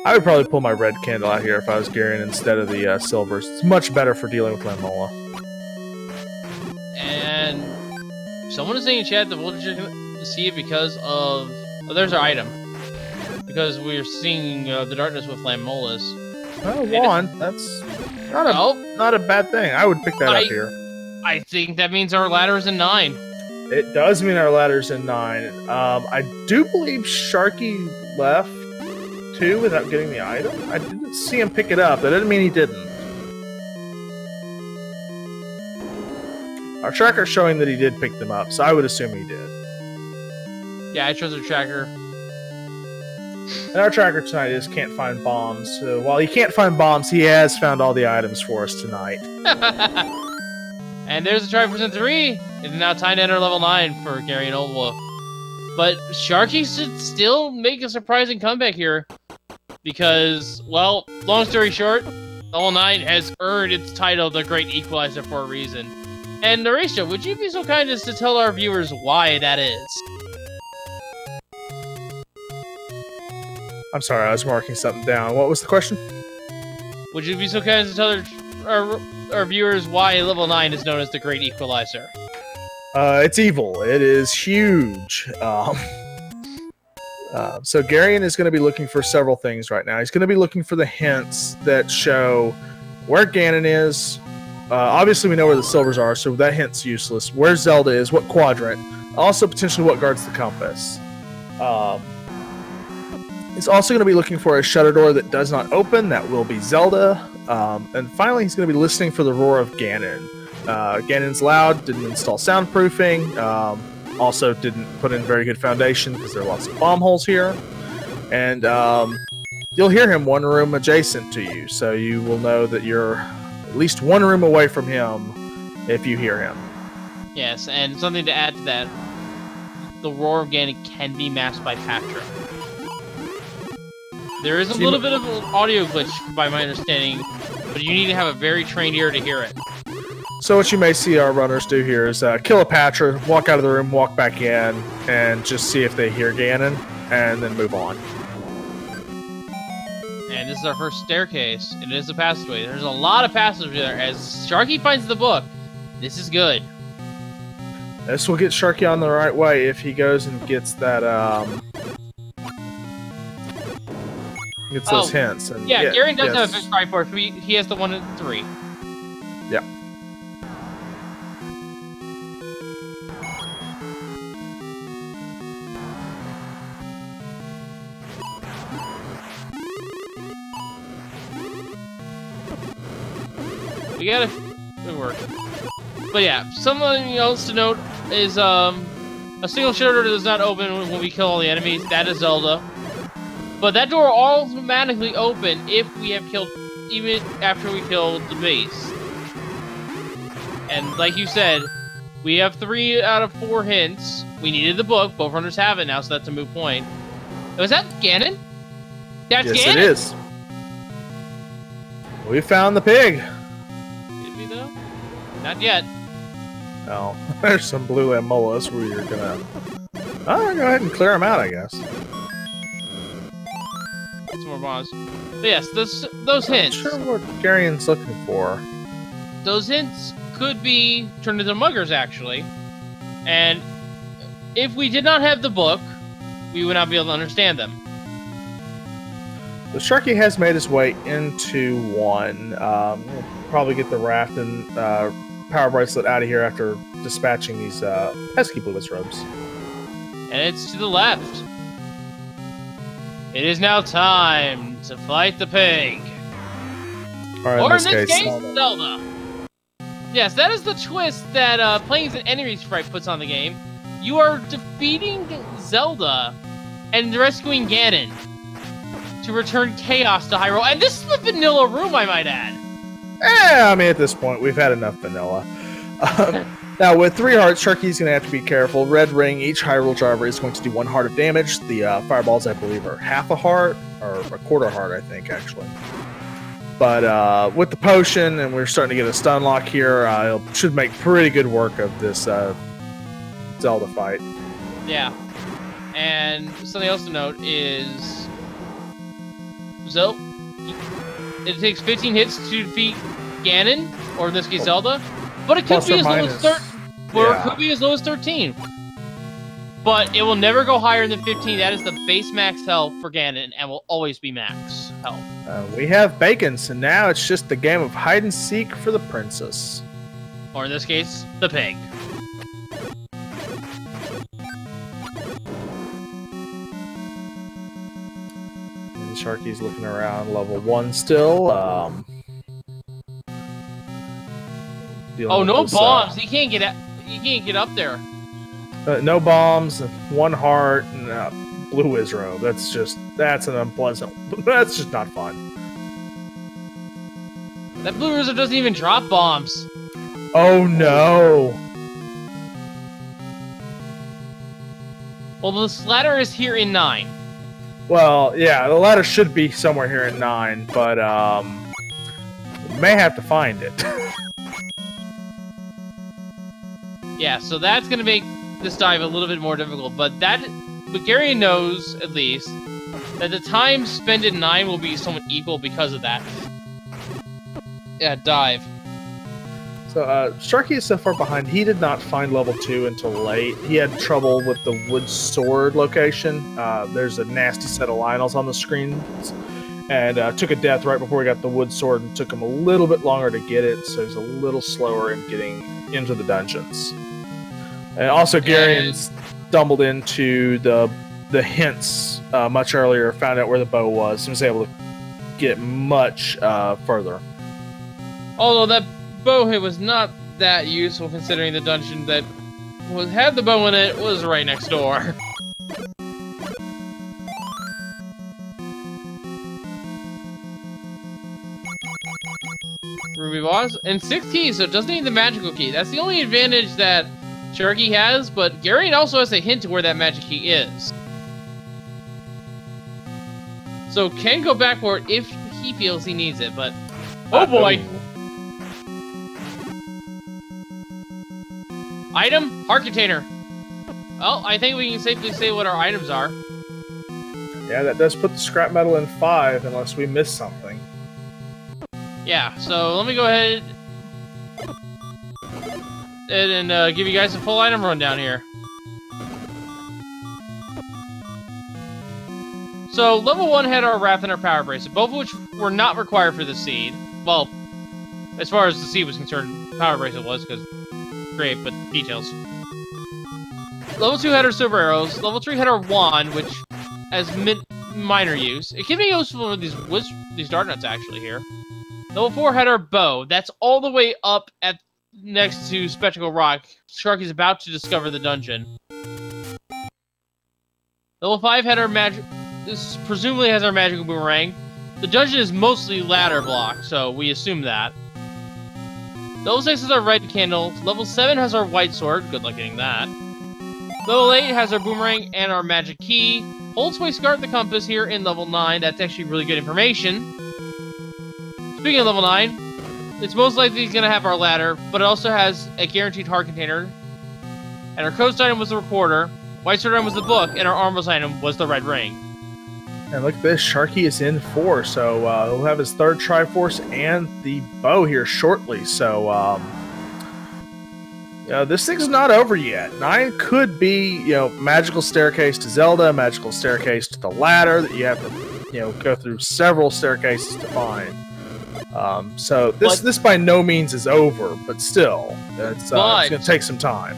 Speaker 1: I would probably pull my red candle out here if I was Garion instead of the silvers. It's much better for dealing with Lamola.
Speaker 2: And someone is saying in chat that we'll just see it because of... Oh, there's our item. Because we're seeing the darkness with Lamolas.
Speaker 1: Oh, one. That's not a bad thing. I would pick that up here.
Speaker 2: I think that means our ladder is in 9.
Speaker 1: It does mean our ladder's in 9. I do believe Sharky left 2 without getting the item. I didn't see him pick it up. That doesn't mean he didn't. Our tracker's showing that he did pick them up, so I would assume he did.
Speaker 2: Yeah, I trust our tracker.
Speaker 1: And our tracker tonight is can't find bombs. So while he can't find bombs, he has found all the items for us tonight.
Speaker 2: And there's a Triforce in 3. It's now time to enter level 9 for garionoldwolf. But Sharky should still make a surprising comeback here. Because, well, long story short, level 9 has earned its title, the Great Equalizer, for a reason. And Narisha, would you be so kind as to tell our viewers why that is?
Speaker 1: I'm sorry, I was marking something down. What was the question?
Speaker 2: Would you be so kind as to tell our viewers why level 9 is known as the Great Equalizer?
Speaker 1: It's evil. It is huge. So Garion is going to be looking for several things right now. He's going to be looking for the hints that show where Ganon is. Obviously, we know where the silvers are, so that hint's useless. Where Zelda is, what quadrant. Also, potentially what guards the compass. He's also going to be looking for a shutter door that does not open. That will be Zelda. And finally, he's going to be listening for the roar of Ganon. Ganon's loud, didn't install soundproofing, also didn't put in very good foundation because there are lots of bomb holes here. And you'll hear him one room adjacent to you, so you will know that you're at least one room away from him if you hear him.
Speaker 2: Yes, and something to add to that, the roar of Ganon can be masked by Patra. There is a little bit of an audio glitch, by my understanding, but you need to have a very trained ear to hear it.
Speaker 1: So what you may see our runners do here is kill a Patra, walk out of the room, walk back in, and just see if they hear Ganon, and then move on.
Speaker 2: And this is our first staircase. It is a passageway. There's a lot of passages there. As Sharky finds the book, this is good.
Speaker 1: This will get Sharky on the right way if he goes and gets that, gets those hints. And
Speaker 2: yeah, Garion does have a fixed Triforce. He has the 1 and 3.
Speaker 1: Yeah.
Speaker 2: We gotta... Good work. But yeah, something else to note is, a single shutter does not open when we kill all the enemies. That is Zelda. But that door will automatically open if we have killed... even after we kill the base. And like you said, we have 3 out of 4 hints. We needed the book. Both runners have it now, so that's a moot point. Was that Ganon? That's
Speaker 1: yes,
Speaker 2: Ganon?
Speaker 1: It is. We found the pig.
Speaker 2: Did we though? Not yet.
Speaker 1: Oh, there's some blue amolas where you're gonna... Oh, go ahead and clear them out, I guess.
Speaker 2: Get some more bombs. But yes, those hints.
Speaker 1: Not sure what Garion's looking for.
Speaker 2: Those hints could be turned into muggers, actually. And if we did not have the book, we would not be able to understand them.
Speaker 1: The Sharky has made his way into one. We'll probably get the raft and power bracelet out of here after dispatching these pesky Bliss robes.
Speaker 2: And it's to the left. It is now time to fight the pig.
Speaker 1: Or
Speaker 2: in this case, Zelda. Yes, that is the twist that playing as an enemy sprite puts on the game. You are defeating Zelda and rescuing Ganon to return chaos to Hyrule. And this is the vanilla room, I might add.
Speaker 1: I mean, at this point, we've had enough vanilla. Now, with 3 hearts, Sharky's going to have to be careful. Red ring, each Hyrule driver is going to do 1 heart of damage. The fireballs, I believe, are half a heart, or a quarter heart, I think, actually. But with the potion, and we're starting to get a stun lock here, it should make pretty good work of this Zelda fight.
Speaker 2: Yeah. And something else to note is... it takes 15 hits to defeat Ganon, or in this case, Zelda. But it could be as low as 13. Or it could be as low as 13. But it will never go higher than 15. That is the base max health for Ganon, and will always be max health.
Speaker 1: We have bacon, so now it's just the game of hide and seek for the princess.
Speaker 2: Or in this case, the pig.
Speaker 1: And Sharky's looking around level 1 still.
Speaker 2: Oh, no bombs! He can't get up there.
Speaker 1: No bombs, 1 heart, and blue Wizrobe. That's an unpleasant. That's just not fun.
Speaker 2: That blue Wizrobe doesn't even drop bombs.
Speaker 1: Oh no!
Speaker 2: Well, the ladder is here in 9.
Speaker 1: Well, yeah, the ladder should be somewhere here in 9, but we may have to find it.
Speaker 2: Yeah, so that's gonna make this dive a little bit more difficult, but Gary knows, at least, that the time spent in 9 will be somewhat equal because of that. Yeah, dive.
Speaker 1: So, Sharky is so far behind, he did not find level 2 until late. He had trouble with the wood sword location. There's a nasty set of Lionels on the screen, and took a death right before he got the wood sword, and took him a little bit longer to get it, so he's a little slower in getting into the dungeons. And also, Garion stumbled into the hints much earlier, found out where the bow was, and was able to get much further.
Speaker 2: Although that bow hit was not that useful, considering the dungeon that had the bow in it was right next door. Ruby boss, and 6 keys, so it doesn't need the magical key. That's the only advantage that Sharky has, but Garion also has a hint to where that magic key is. So can go back for it if he feels he needs it, but... Oh boy! Item? Heart container. Well, I think we can safely say what our items are.
Speaker 1: Yeah, that does put the scrap metal in 5, unless we miss something.
Speaker 2: Yeah, so let me go ahead and give you guys a full item rundown here. So, level 1 had our Wrath and our Power Bracelet, both of which were not required for the seed. Well, as far as the seed was concerned, Power Bracelet was, because great, but details. Level 2 had our Silver Arrows. Level 3 had our Wand, which has minor use. It can be useful for these Dart Nuts, actually, here. Level 4 had our Bow. That's all the way up at next to Spectacle Rock. Sharky's about to discover the dungeon. Level 5 had our magic. This presumably has our magical boomerang. The dungeon is mostly ladder block, so we assume that. Level 6 has our red candle. Level 7 has our white sword. Good luck getting that. Level 8 has our boomerang and our magic key. Holds place guard the compass here in level 9. That's actually really good information. Speaking of level 9, it's most likely going to have our ladder, but it also has a guaranteed heart container. And our coast item was the recorder. White Sword item was the book, and our armor's item was the red ring.
Speaker 1: And look at this, Sharky is in 4, so he'll have his 3rd Triforce and the bow here shortly. So, this thing's not over yet. 9 could be, magical staircase to Zelda, magical staircase to the ladder that you have to, go through several staircases to find. So this by no means is over, but still, it's going to take some time.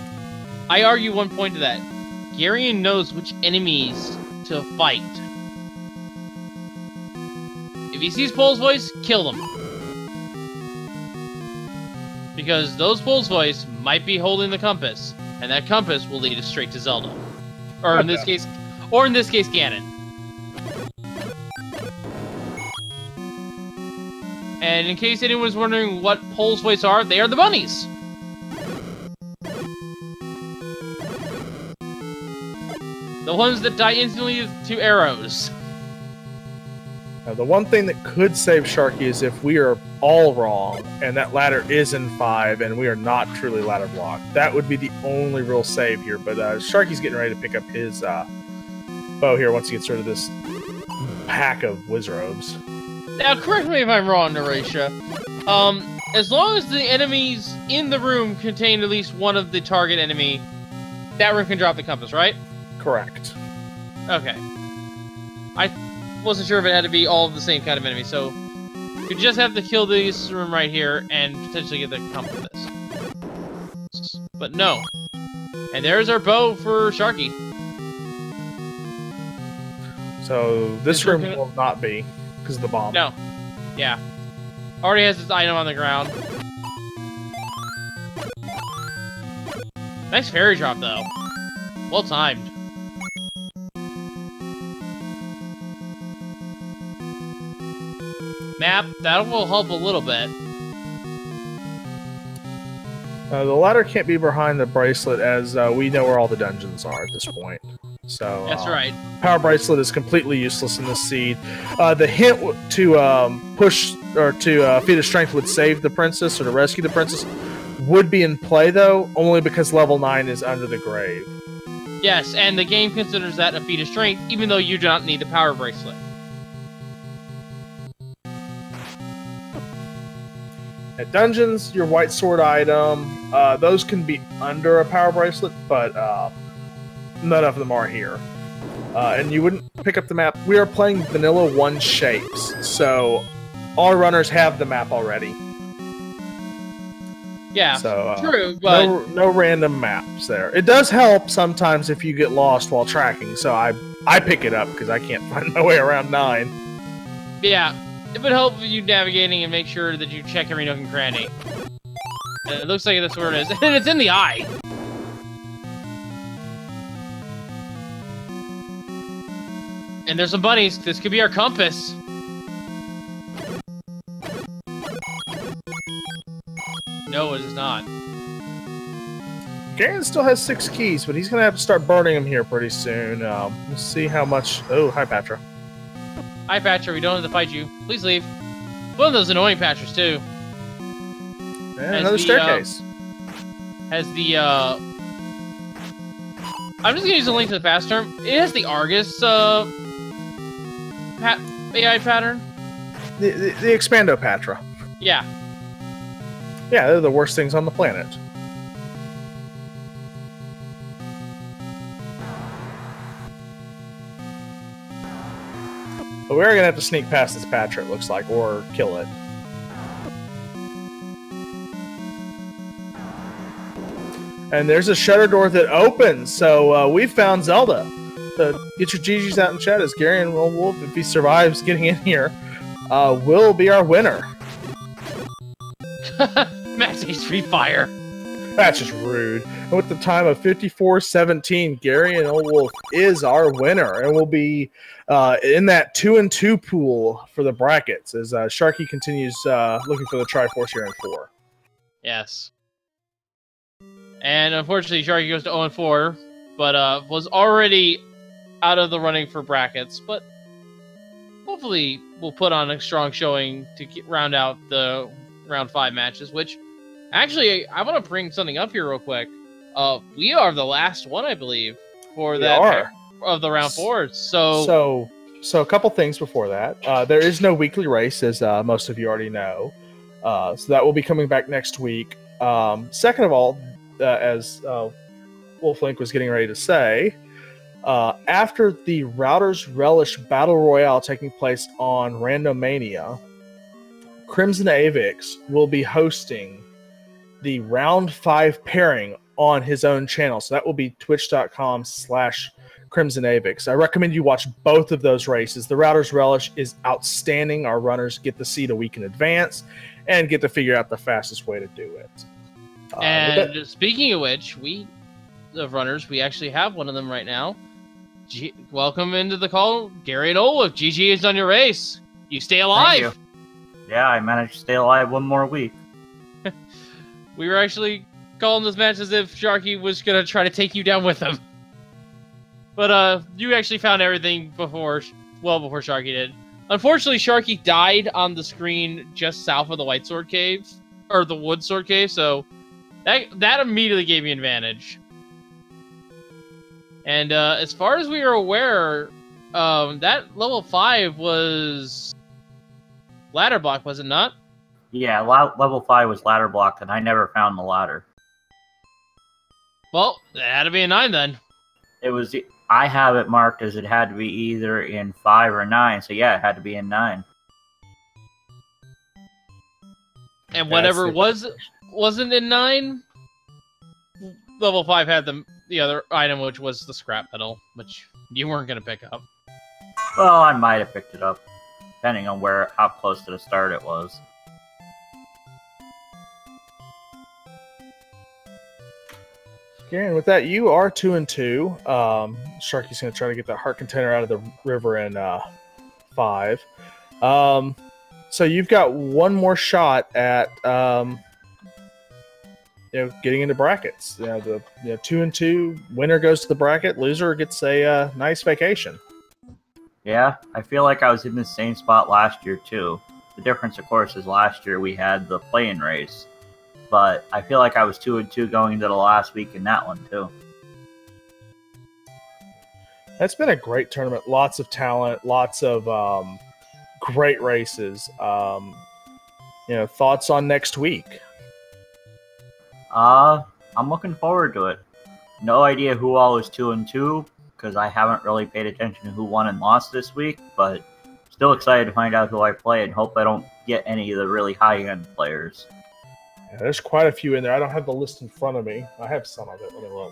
Speaker 2: I argue one point to that. Garion knows which enemies to fight. If he sees Pole's Voice, kill them. Because those Pole's Voice might be holding the compass, and that compass will lead us straight to Zelda. Or in this case, Ganon. And in case anyone's wondering what Pole's Voice are, they are the bunnies. The ones that die instantly to arrows.
Speaker 1: Now, the one thing that could save Sharky is if we are all wrong, and that ladder is in 5, and we are not truly ladder blocked. That would be the only real save here, but Sharky's getting ready to pick up his bow here once he gets rid of this pack of Wizrobes.
Speaker 2: Now, correct me if I'm wrong, Narasia. As long as the enemies in the room contain at least one of the target enemy, that room can drop the compass, right?
Speaker 1: Correct.
Speaker 2: Okay. I wasn't sure if it had to be all of the same kind of enemy, so you just have to kill this room right here and potentially get the compass. But no. And there's our bow for Sharky.
Speaker 1: So this room will not be because of the bomb.
Speaker 2: No. Yeah. Already has its item on the ground. Nice fairy drop, though. Well timed. Map, that will help a little bit.
Speaker 1: The ladder can't be behind the bracelet as we know where all the dungeons are at this point. So
Speaker 2: that's right.
Speaker 1: Power bracelet is completely useless in this seed. The hint to push or to feat of strength would save the princess or to rescue the princess would be in play though, only because level 9 is under the grave.
Speaker 2: Yes, and the game considers that a feat of strength, even though you do not need the power bracelet.
Speaker 1: At dungeons, your white sword item, those can be under a power bracelet, but none of them are here. And you wouldn't pick up the map. We are playing vanilla 1 shapes, so all runners have the map already.
Speaker 2: Yeah,
Speaker 1: so,
Speaker 2: true, but
Speaker 1: no random maps there. It does help sometimes if you get lost while tracking, so I pick it up because I can't find my way around 9.
Speaker 2: Yeah. It would help you navigating and make sure that you check every nook and cranny. And it looks like that's where it is. And it's in the eye! And there's some bunnies. This could be our compass. No, it is not.
Speaker 1: Garen still has 6 keys, but he's going to have to start burning them here pretty soon. We'll see how much... Oh, hi, Patra.
Speaker 2: Hi, Patcher, we don't have to fight you. Please leave. One of those annoying Patchers, too.
Speaker 1: And another staircase.
Speaker 2: Has the, I'm just gonna use a link to the fast term. It has the Argus, AI pattern.
Speaker 1: The Expando Patra.
Speaker 2: Yeah.
Speaker 1: Yeah, they're the worst things on the planet. But we're going to have to sneak past this Patra, it looks like, or kill it. And there's a shutter door that opens, so we found Zelda. So get your GGs out in chat as garionoldwolf, if he survives getting in here, will be our winner.
Speaker 2: Max HP fire.
Speaker 1: That's just rude. And with the time of 54:17, garionoldwolf is our winner, and will be in that 2-2 pool for the brackets as Sharky continues looking for the Triforce here in 4.
Speaker 2: Yes. And unfortunately, Sharky goes to 0-4, but was already out of the running for brackets. But hopefully, we'll put on a strong showing to round out the round 5 matches, which... Actually, I want to bring something up here real quick. We are the last one, I believe. for
Speaker 1: We
Speaker 2: that
Speaker 1: are.
Speaker 2: of the round 4. So
Speaker 1: a couple things before that. There is no weekly race, as most of you already know. So that will be coming back next week. Second of all, as Wolflink was getting ready to say, after the Router's Relish Battle Royale taking place on Randomania, Crimson Avix will be hosting the Round 5 pairing on his own channel. So that will be twitch.com/Crimson Avix. I recommend you watch both of those races. The Router's Relish is outstanding. Our runners get to see it a week in advance and get to figure out the fastest way to do it.
Speaker 2: And speaking of which, we actually have one of them right now. Welcome into the call, garionoldwolf. GG is on your race. You stay alive.
Speaker 3: Thank you. Yeah, I managed to stay alive one more week.
Speaker 2: We were actually calling this match as if Sharky was gonna try to take you down with him. But you actually found everything well before Sharky did. Unfortunately, Sharky died on the screen just south of the White Sword Cave, or the Wood Sword Cave, so that immediately gave me an advantage. And as far as we are aware, that level 5 was ladder block, was it not?
Speaker 3: Yeah, level 5 was ladder blocked, and I never found the ladder.
Speaker 2: Well, it had to be a 9 then.
Speaker 3: It was. I have it marked as it had to be either in 5 or 9, so yeah, it had to be in 9.
Speaker 2: And whatever wasn't in 9, level 5 had the other item, which was the scrap metal, which you weren't going to pick up.
Speaker 3: Well, I might have picked it up, depending on how close to the start it was.
Speaker 1: Okay, and with that, you are 2-2. Sharky's going to try to get that heart container out of the river in 5. So you've got one more shot at getting into brackets. 2-2 winner goes to the bracket. Loser gets a nice vacation.
Speaker 3: Yeah, I feel like I was in the same spot last year too. The difference, of course, is last year we had the play-in race. But I feel like I was 2-2 going into the last week in that one, too.
Speaker 1: That's been a great tournament. Lots of talent, lots of great races. Thoughts on next week?
Speaker 3: I'm looking forward to it. No idea who all is 2-2, because I haven't really paid attention to who won and lost this week, but still excited to find out who I play and hope I don't get any of the really high-end players.
Speaker 1: Yeah, there's quite a few in there. I don't have the list in front of me. I have some of it. Let me look.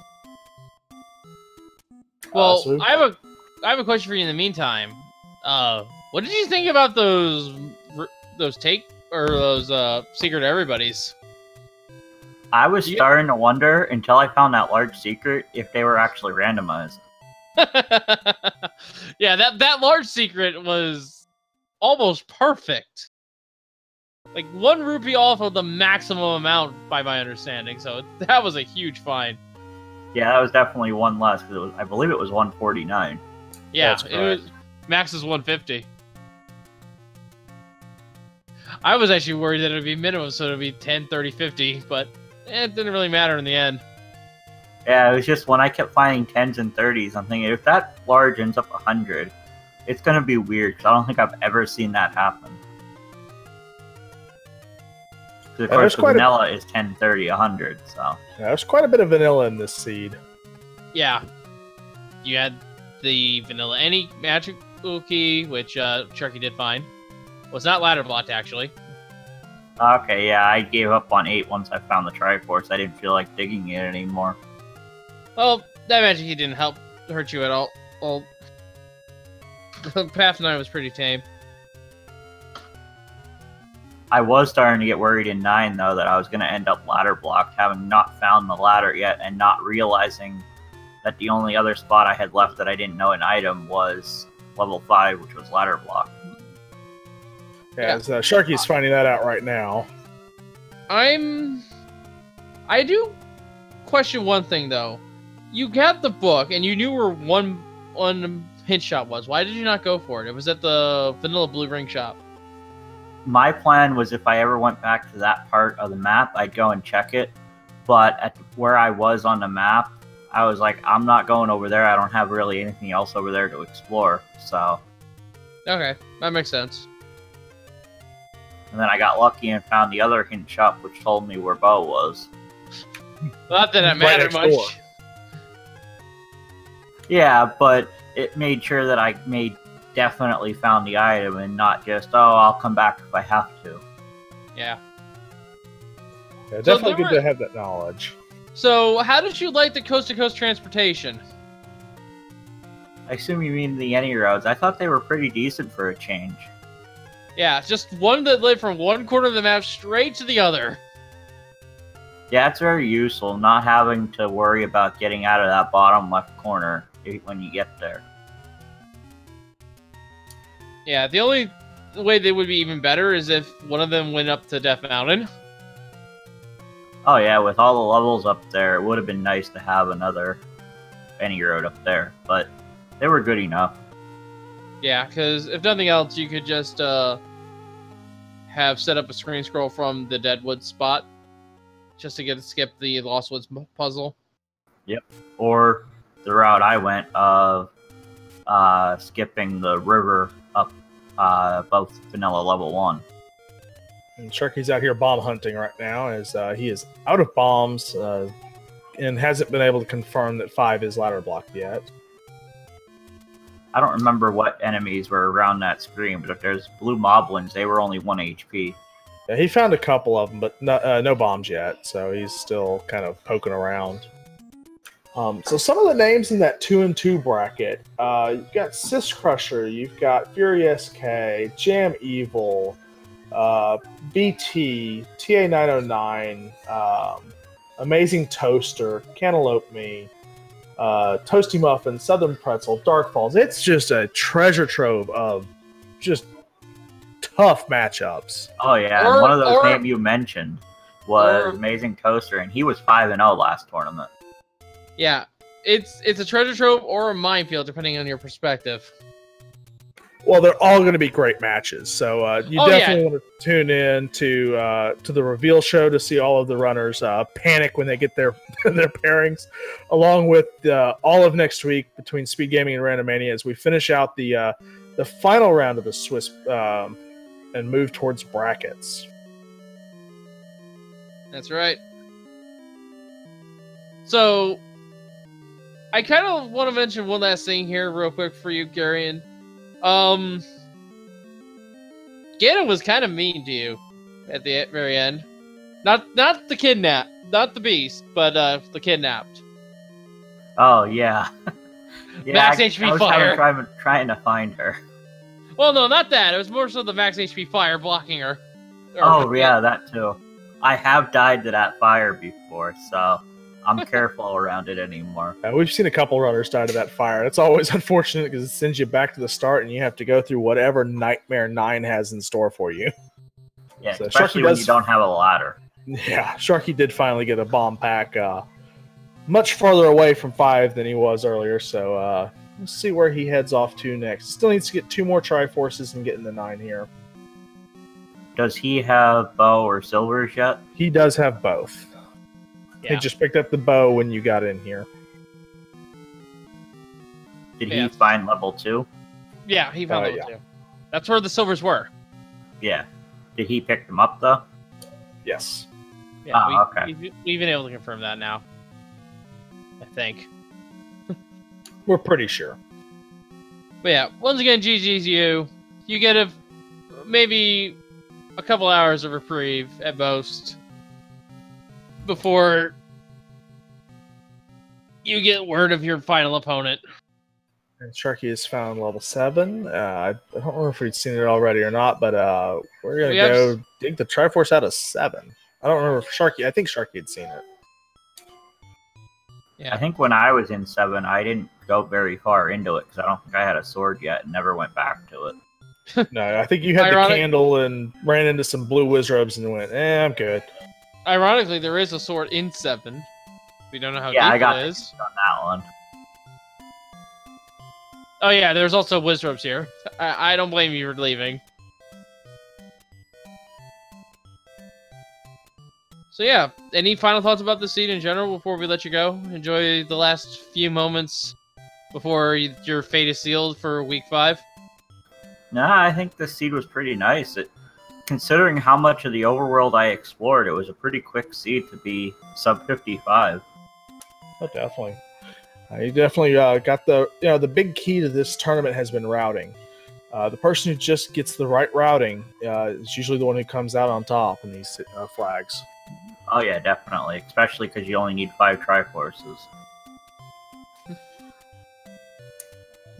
Speaker 2: Well, I have a question for you in the meantime. What did you think about those secret everybody's?
Speaker 3: I was starting to wonder until I found that large secret if they were actually randomized.
Speaker 2: Yeah, that large secret was almost perfect. Like 1 rupee off of the maximum amount, by my understanding. So that was a huge find.
Speaker 3: Yeah, that was definitely one less. I believe it was 149.
Speaker 2: Yeah, it was max is 150. I was actually worried that it would be minimum, so it would be 10, 30, 50, but it didn't really matter in the end.
Speaker 3: Yeah, it was just when I kept finding 10s and 30s, I'm thinking if that large ends up 100, it's going to be weird, because I don't think I've ever seen that happen. Of course, the vanilla is 10, 30, 100, so...
Speaker 1: Yeah, there's quite a bit of vanilla in this seed.
Speaker 2: Yeah. You had the vanilla any magical key, which Sharky did find. Well, it's not ladder blocked, actually.
Speaker 3: Okay, yeah, I gave up on 8 once I found the Triforce. I didn't feel like digging it anymore.
Speaker 2: Well, that magic key didn't hurt you at all. Well, Path 9 was pretty tame.
Speaker 3: I was starting to get worried in 9, though, that I was going to end up ladder blocked, having not found the ladder yet, and not realizing that the only other spot I had left that I didn't know an item was level 5, which was ladder block.
Speaker 1: Yeah, Sharky's finding that out right now.
Speaker 2: I do question one thing, though. You got the book, and you knew where one hint shop was. Why did you not go for it? It was at the Vanilla Blue Ring shop.
Speaker 3: My plan was if I ever went back to that part of the map, I'd go and check it. But where I was on the map, I was like, I'm not going over there. I don't have really anything else over there to explore. So.
Speaker 2: Okay, that makes sense.
Speaker 3: And then I got lucky and found the other hint shop, which told me where Bo was.
Speaker 2: Not that it
Speaker 1: Right
Speaker 2: mattered
Speaker 1: next
Speaker 2: much.
Speaker 1: door.
Speaker 3: Yeah, but it made sure that I definitely found the item and not just, oh, I'll come back if I have to.
Speaker 2: Yeah.
Speaker 1: Yeah,
Speaker 2: So
Speaker 1: definitely
Speaker 2: there
Speaker 1: good to
Speaker 2: were-
Speaker 1: have that knowledge.
Speaker 2: So, how did you like the coast-to-coast transportation?
Speaker 3: I assume you mean the any roads. I thought they were pretty decent for a change.
Speaker 2: Yeah, just one that led from one corner of the map straight to the other.
Speaker 3: Yeah, it's very useful not having to worry about getting out of that bottom left corner when you get there.
Speaker 2: Yeah, the only way they would be even better is if one of them went up to Death Mountain.
Speaker 3: Oh yeah, with all the levels up there, it would have been nice to have another any road up there, but they were good enough.
Speaker 2: Yeah, because if nothing else, you could just have set up a screen scroll from the Deadwood spot just to get to skip the Lost Woods puzzle.
Speaker 3: Yep. Or the route I went of skipping the river up above vanilla level 1.
Speaker 1: And Sharky's out here bomb hunting right now as he is out of bombs and hasn't been able to confirm that 5 is ladder blocked yet.
Speaker 3: I don't remember what enemies were around that screen, but if there's blue moblins, they were only 1 HP.
Speaker 1: Yeah, he found a couple of them, but no bombs yet, so he's still kind of poking around. So some of the names in that 2 and 2 bracket, you've got Sis Crusher, you've got Fury SK, Jam Evil, BT, TA909, Amazing Toaster, Cantaloupe Me, Toasty Muffin, Southern Pretzel, Dark Falls. It's just a treasure trove of just tough matchups.
Speaker 3: Oh yeah, and one of those names you mentioned was Amazing Toaster, and he was 5-0 last tournament.
Speaker 2: Yeah, it's a treasure trove or a minefield, depending on your perspective.
Speaker 1: Well, they're all going to be great matches, so you definitely want to tune in to the reveal show to see all of the runners panic when they get their their pairings, along with all of next week between Speed Gaming and Randomania as we finish out the final round of the Swiss and move towards brackets.
Speaker 2: That's right. So, I kind of want to mention one last thing here real quick for you, Garion. Ganon was kind of mean to you at the very end. Not the kidnap, not the beast, but the kidnapped.
Speaker 3: Oh yeah, yeah.
Speaker 2: Max HP fire.
Speaker 3: Trying to find her.
Speaker 2: Well, no, not that. It was more so the max HP fire blocking her.
Speaker 3: Oh yeah, that too. I have died to that fire before, so I'm careful around it anymore.
Speaker 1: We've seen a couple runners die to that fire. It's always unfortunate because it sends you back to the start and you have to go through whatever Nightmare 9 has in store for you.
Speaker 3: Yeah,
Speaker 1: so
Speaker 3: especially when you don't have a ladder.
Speaker 1: Yeah, Sharky did finally get a bomb pack much farther away from 5 than he was earlier, so let's see where he heads off to next. Still needs to get 2 more Triforces and get into 9 here.
Speaker 3: Does he have bow or silvers yet?
Speaker 1: He does have both.
Speaker 2: Yeah.
Speaker 1: He just picked up the bow when you got in here.
Speaker 3: Did he find level 2?
Speaker 2: Yeah, he found level 2. That's where the silvers were.
Speaker 3: Yeah. Did he pick them up, though?
Speaker 1: Yes.
Speaker 2: Yeah,
Speaker 3: okay.
Speaker 2: We've been able to confirm that now. I think.
Speaker 1: We're pretty sure.
Speaker 2: But yeah, once again, GG's you. You get maybe a couple hours of reprieve at most before you get word of your final opponent.
Speaker 1: And Sharky has found level 7. I don't remember if we'd seen it already or not, but we're going to go dig the Triforce out of 7. I don't remember if Sharky... I think Sharky had seen it.
Speaker 2: Yeah.
Speaker 3: I think when I was in 7, I didn't go very far into it because I don't think I had a sword yet and never went back to it.
Speaker 1: No, I think you had the candle and ran into some blue wizrobes and went, I'm good.
Speaker 2: Ironically, there is a sword in 7. We don't know how deep it is.
Speaker 3: On that one.
Speaker 2: Oh yeah, there's also wizrobes here. I don't blame you for leaving. So yeah, any final thoughts about the seed in general before we let you go? Enjoy the last few moments before your fate is sealed for week 5.
Speaker 3: Nah, I think the seed was pretty nice. Considering how much of the overworld I explored, it was a pretty quick seed to be sub 55.
Speaker 1: Oh, definitely. You definitely got the big key to this tournament has been routing. The person who just gets the right routing is usually the one who comes out on top in these flags.
Speaker 3: Oh yeah, definitely. Especially because you only need 5 Triforces.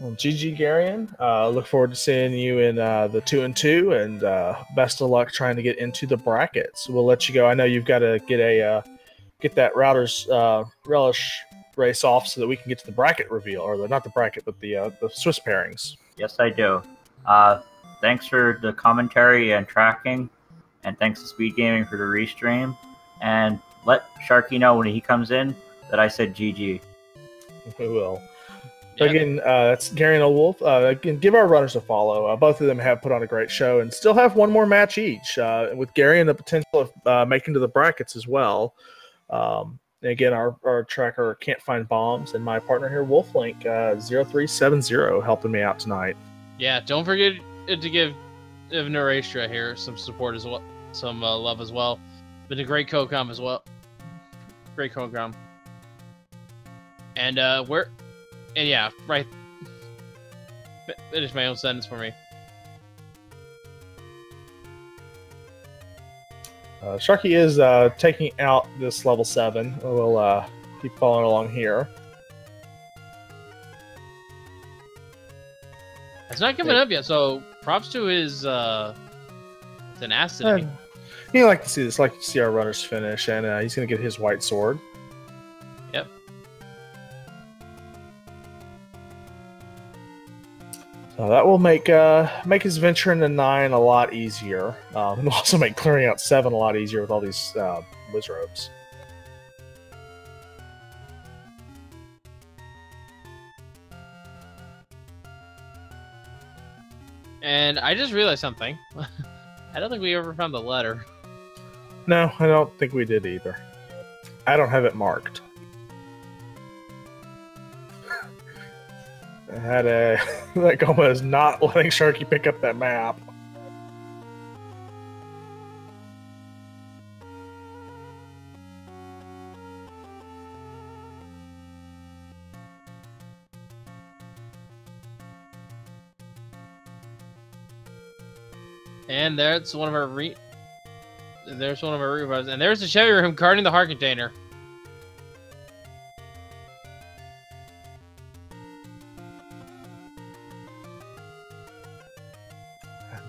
Speaker 1: Well, GG Garion. Look forward to seeing you in the 2 and 2, and best of luck trying to get into the brackets. We'll let you go. I know you've got to get that router's relish race off so that we can get to the bracket reveal, or not the bracket, but the Swiss pairings.
Speaker 3: Yes, I do. Thanks for the commentary and tracking, and thanks to Speed Gaming for the restream. And let Sharky know when he comes in that I said GG.
Speaker 1: We will.
Speaker 2: Yep.
Speaker 1: Again, that's garionoldwolf. Again, give our runners a follow. Both of them have put on a great show and still have one more match each, with Gary and the potential of making to the brackets as well. Again, our tracker Can't Find Bombs and my partner here, Wolflink 0370, helping me out tonight.
Speaker 2: Yeah, don't forget to give Norastra here some support as well, some love as well. Been a great co-com as well. Great co-com. And yeah, right. Finish my own sentence for me.
Speaker 1: Sharky is taking out this level 7. We'll keep following along here.
Speaker 2: It's not coming up yet, so props to his tenacity.
Speaker 1: You like to see this, like to see our runners finish, and he's going to get his white sword.
Speaker 2: Yep.
Speaker 1: So that will make his venture into 9 a lot easier, and also make clearing out 7 a lot easier with all these wizrobes.
Speaker 2: And I just realized something. I don't think we ever found the letter.
Speaker 1: No, I don't think we did either. I don't have it marked. I had that Goma is not letting Sharky pick up that map.
Speaker 2: And there's one of our there's one of our revives, and there's the Chevy room guarding the heart container.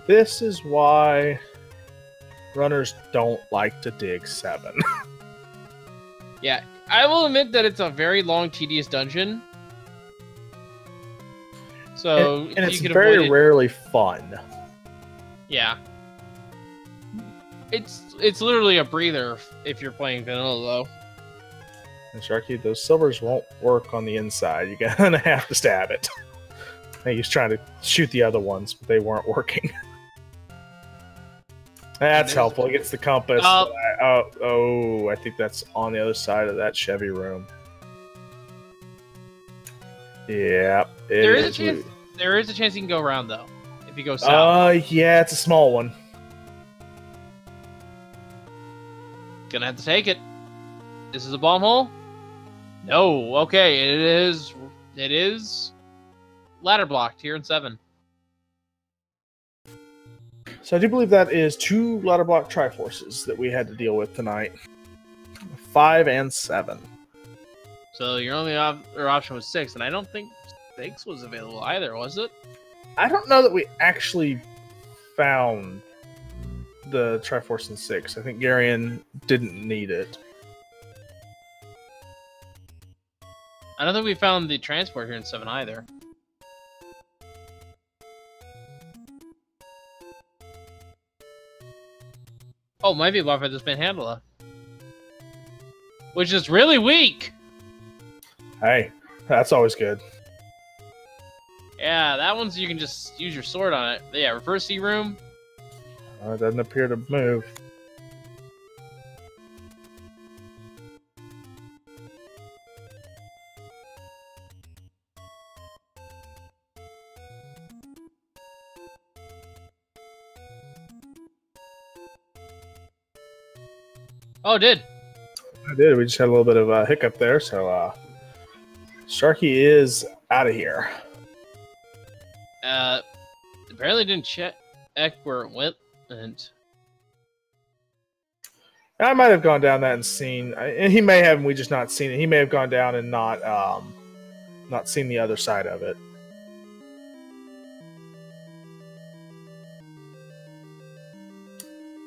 Speaker 1: This is why runners don't like to dig 7.
Speaker 2: Yeah, I will admit that it's a very long, tedious dungeon. So
Speaker 1: and it's very rarely fun.
Speaker 2: Yeah. It's literally a breather if you're playing vanilla, though.
Speaker 1: And Sharky, those silvers won't work on the inside. You're gonna have to stab it. I think he's trying to shoot the other ones, but they weren't working. That's helpful. It gets the compass. I think that's on the other side of that Chevy room. Yeah,
Speaker 2: there is a chance. There is a chance you can go around though, if you go south.
Speaker 1: Yeah, it's a small one.
Speaker 2: Gonna have to take it. This is a bomb hole? No. Okay, it is. It is ladder blocked here in 7.
Speaker 1: So I do believe that is 2 ladder block Triforces that we had to deal with tonight. 5 and 7.
Speaker 2: So your only option was 6, and I don't think 6 was available either, was it?
Speaker 1: I don't know that we actually found the Triforce in 6. I think Garion didn't need it.
Speaker 2: I don't think we found the transport here in 7 either. Oh, might be blocked by this Manhandla. Which is really weak!
Speaker 1: Hey, that's always good.
Speaker 2: Yeah, that one's you can just use your sword on it. Yeah, reverse C room.
Speaker 1: It doesn't appear to move.
Speaker 2: Oh, it did.
Speaker 1: I did. We just had a little bit of a hiccup there, so Sharky is out of here.
Speaker 2: Apparently didn't check where it went, and
Speaker 1: I might have gone down that and seen, and he may have, and we just not seen it. He may have gone down and not seen the other side of it.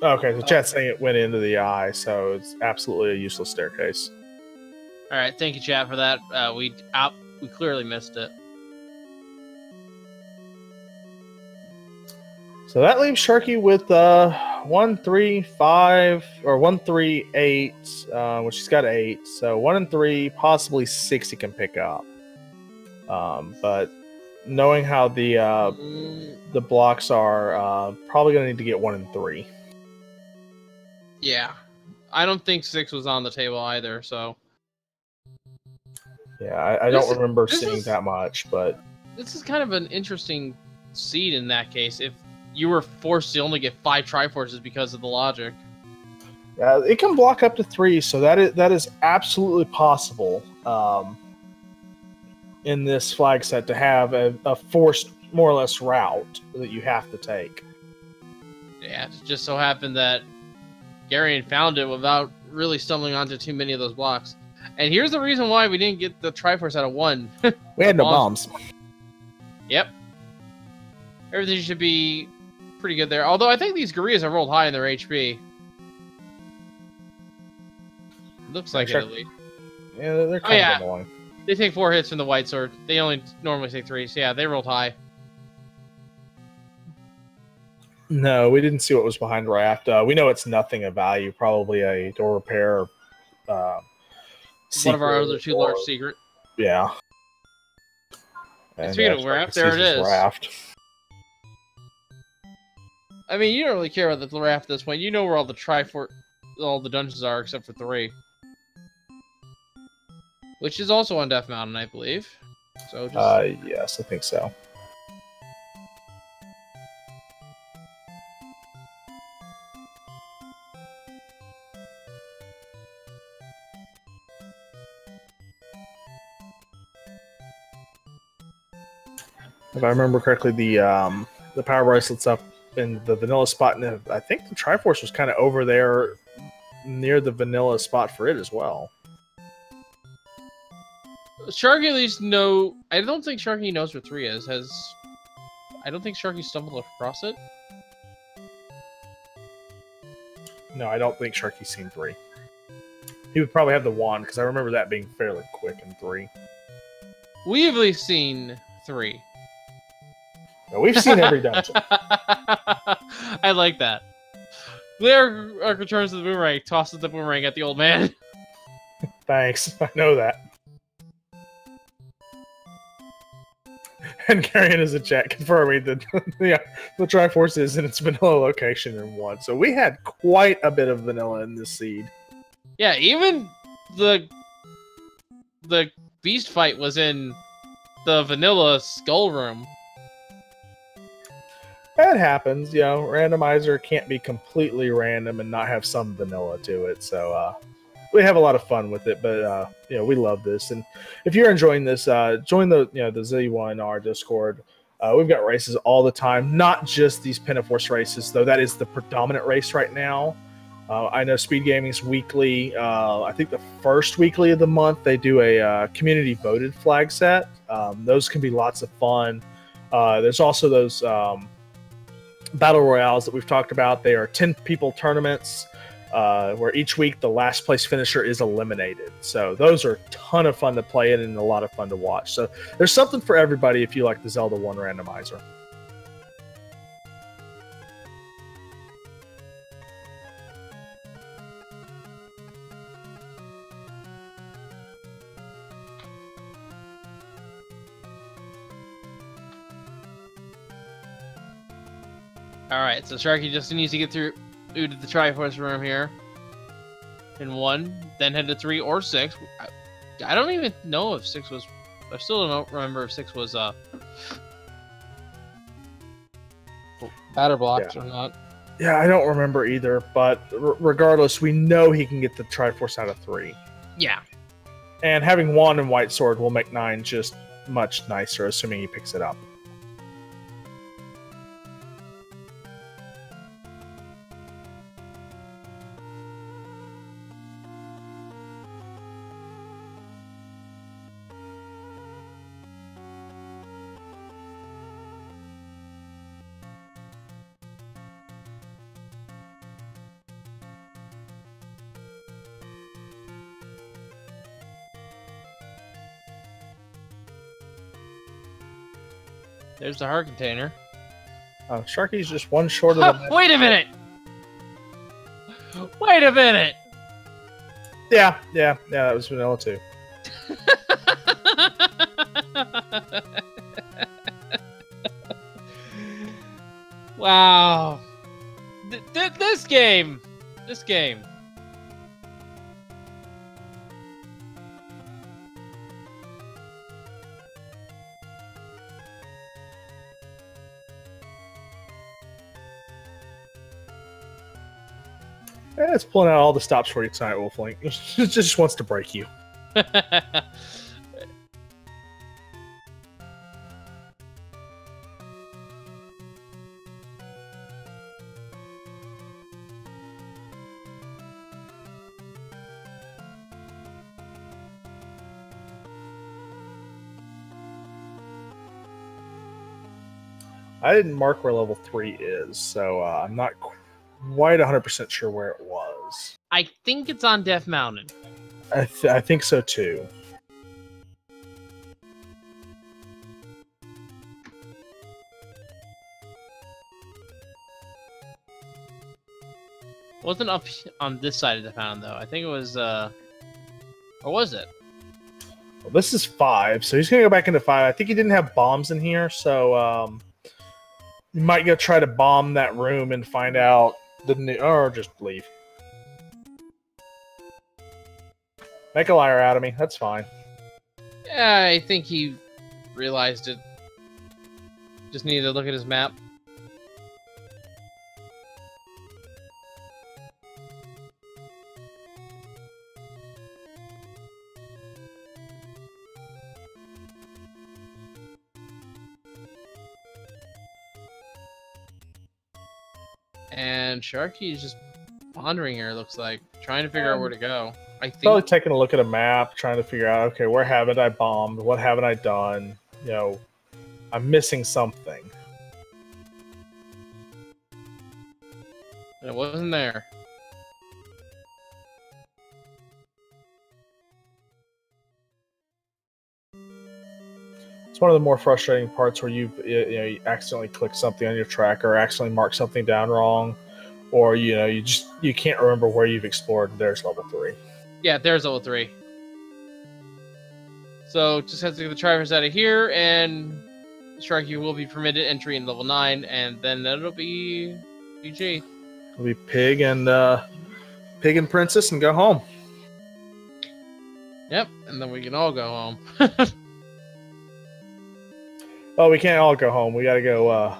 Speaker 1: Okay, so chat's saying it went into the eye, so it's absolutely a useless staircase.
Speaker 2: All right, thank you, chat, for that. We clearly missed it.
Speaker 1: So that leaves Sharky with 1, 3, 5, or 1, 3, 8, which he's got 8. So 1 and 3, possibly 6 he can pick up. But knowing how the blocks are, probably going to need to get 1 and 3.
Speaker 2: Yeah. I don't think 6 was on the table either, so...
Speaker 1: Yeah, I don't remember seeing that much, but...
Speaker 2: This is kind of an interesting seed in that case, if you were forced to only get 5 Triforces because of the logic.
Speaker 1: It can block up to 3, so that is absolutely possible in this flag set to have a forced, more or less, route that you have to take.
Speaker 2: Yeah, it just so happened that Garion found it without really stumbling onto too many of those blocks. And here's the reason why we didn't get the Triforce out of 1.
Speaker 1: We had no bombs.
Speaker 2: Yep. Everything should be pretty good there. Although I think these Gorillas have rolled high in their HP. Looks like it at least.
Speaker 1: Yeah, they're kind of annoying.
Speaker 2: They take 4 hits from the White Sword. They only normally take 3. So yeah, they rolled high.
Speaker 1: No, we didn't see what was behind Raft. We know it's nothing of value. Probably a door repair.
Speaker 2: One of our other 2 large secret.
Speaker 1: Yeah.
Speaker 2: And speaking of Raft, there it is.
Speaker 1: Raft.
Speaker 2: I mean, you don't really care about the Raft at this point. You know where all the dungeons are except for 3. Which is also on Death Mountain, I believe. So just...
Speaker 1: yes, I think so. If I remember correctly, the power bracelet's up in the vanilla spot, and I think the Triforce was kind of over there near the vanilla spot for it as well.
Speaker 2: Sharky at least know. I don't think Sharky knows where 3 is. I don't think Sharky stumbled across it.
Speaker 1: No, I don't think Sharky's seen 3. He would probably have the wand, because I remember that being fairly quick in 3.
Speaker 2: We've at least seen 3.
Speaker 1: No, we've seen every dungeon.
Speaker 2: I like that. Blair returns to the boomerang, tosses the boomerang at the old man.
Speaker 1: Thanks, I know that. And Garion is a chat confirming that the Triforce is in its vanilla location in 1. So we had quite a bit of vanilla in this seed.
Speaker 2: Yeah, even the beast fight was in the vanilla skull room.
Speaker 1: That happens, you know. Randomizer can't be completely random and not have some vanilla to it. So we have a lot of fun with it, but you know, we love this. And if you're enjoying this, join the the Z1R Discord. We've got races all the time, not just these Pentaforce races, though that is the predominant race right now. I know Speed Gaming's weekly. I think the first weekly of the month they do a community voted flag set. Those can be lots of fun. There's also those battle royales that we've talked about. They are 10-people tournaments where each week the last place finisher is eliminated. So those are a ton of fun to play in and a lot of fun to watch. So there's something for everybody if you like the Zelda 1 randomizer.
Speaker 2: Alright, so Sharky just needs to get through to the Triforce room here. In 1, then head to 3 or 6. I don't even know if 6 was... I still don't remember if 6 was batter blocked or not.
Speaker 1: Yeah, I don't remember either, but regardless, we know he can get the Triforce out of 3.
Speaker 2: Yeah.
Speaker 1: And having Wand and White Sword will make 9 just much nicer, assuming he picks it up.
Speaker 2: There's the heart container.
Speaker 1: Sharky's just one short of the...
Speaker 2: Wait a minute! Wait a minute!
Speaker 1: Yeah, that was vanilla too.
Speaker 2: Wow. This game.
Speaker 1: It's pulling out all the stops for you tonight, Wolflink. It just wants to break you. I didn't mark where level 3 is, so I'm not quite 100% sure where it was.
Speaker 2: I think it's on Death Mountain.
Speaker 1: I think so too.
Speaker 2: It wasn't up on this side of the mountain, though. I think it was, or was it?
Speaker 1: Well, this is 5, so he's going to go back into 5. I think he didn't have bombs in here, so you might go try to bomb that room and find out the new... Or just leave. Make a liar out of me. That's fine.
Speaker 2: Yeah, I think he realized it. Just needed to look at his map. And Sharky is just pondering here, looks like. Trying to figure out where to go. I think...
Speaker 1: Probably taking a look at a map, trying to figure out, okay, where haven't I bombed? What haven't I done? You know, I'm missing something.
Speaker 2: And it wasn't there.
Speaker 1: It's one of the more frustrating parts where you accidentally click something on your tracker, or accidentally mark something down wrong, or you can't remember where you've explored. And there's level 3.
Speaker 2: Yeah, there's level 3. So just have to get the Triforce out of here, and Sharky will be permitted entry in level 9, and then that'll be GG.
Speaker 1: It'll be Pig and Princess, and go home.
Speaker 2: Yep, and then we can all go home.
Speaker 1: Oh, we can't all go home. We gotta go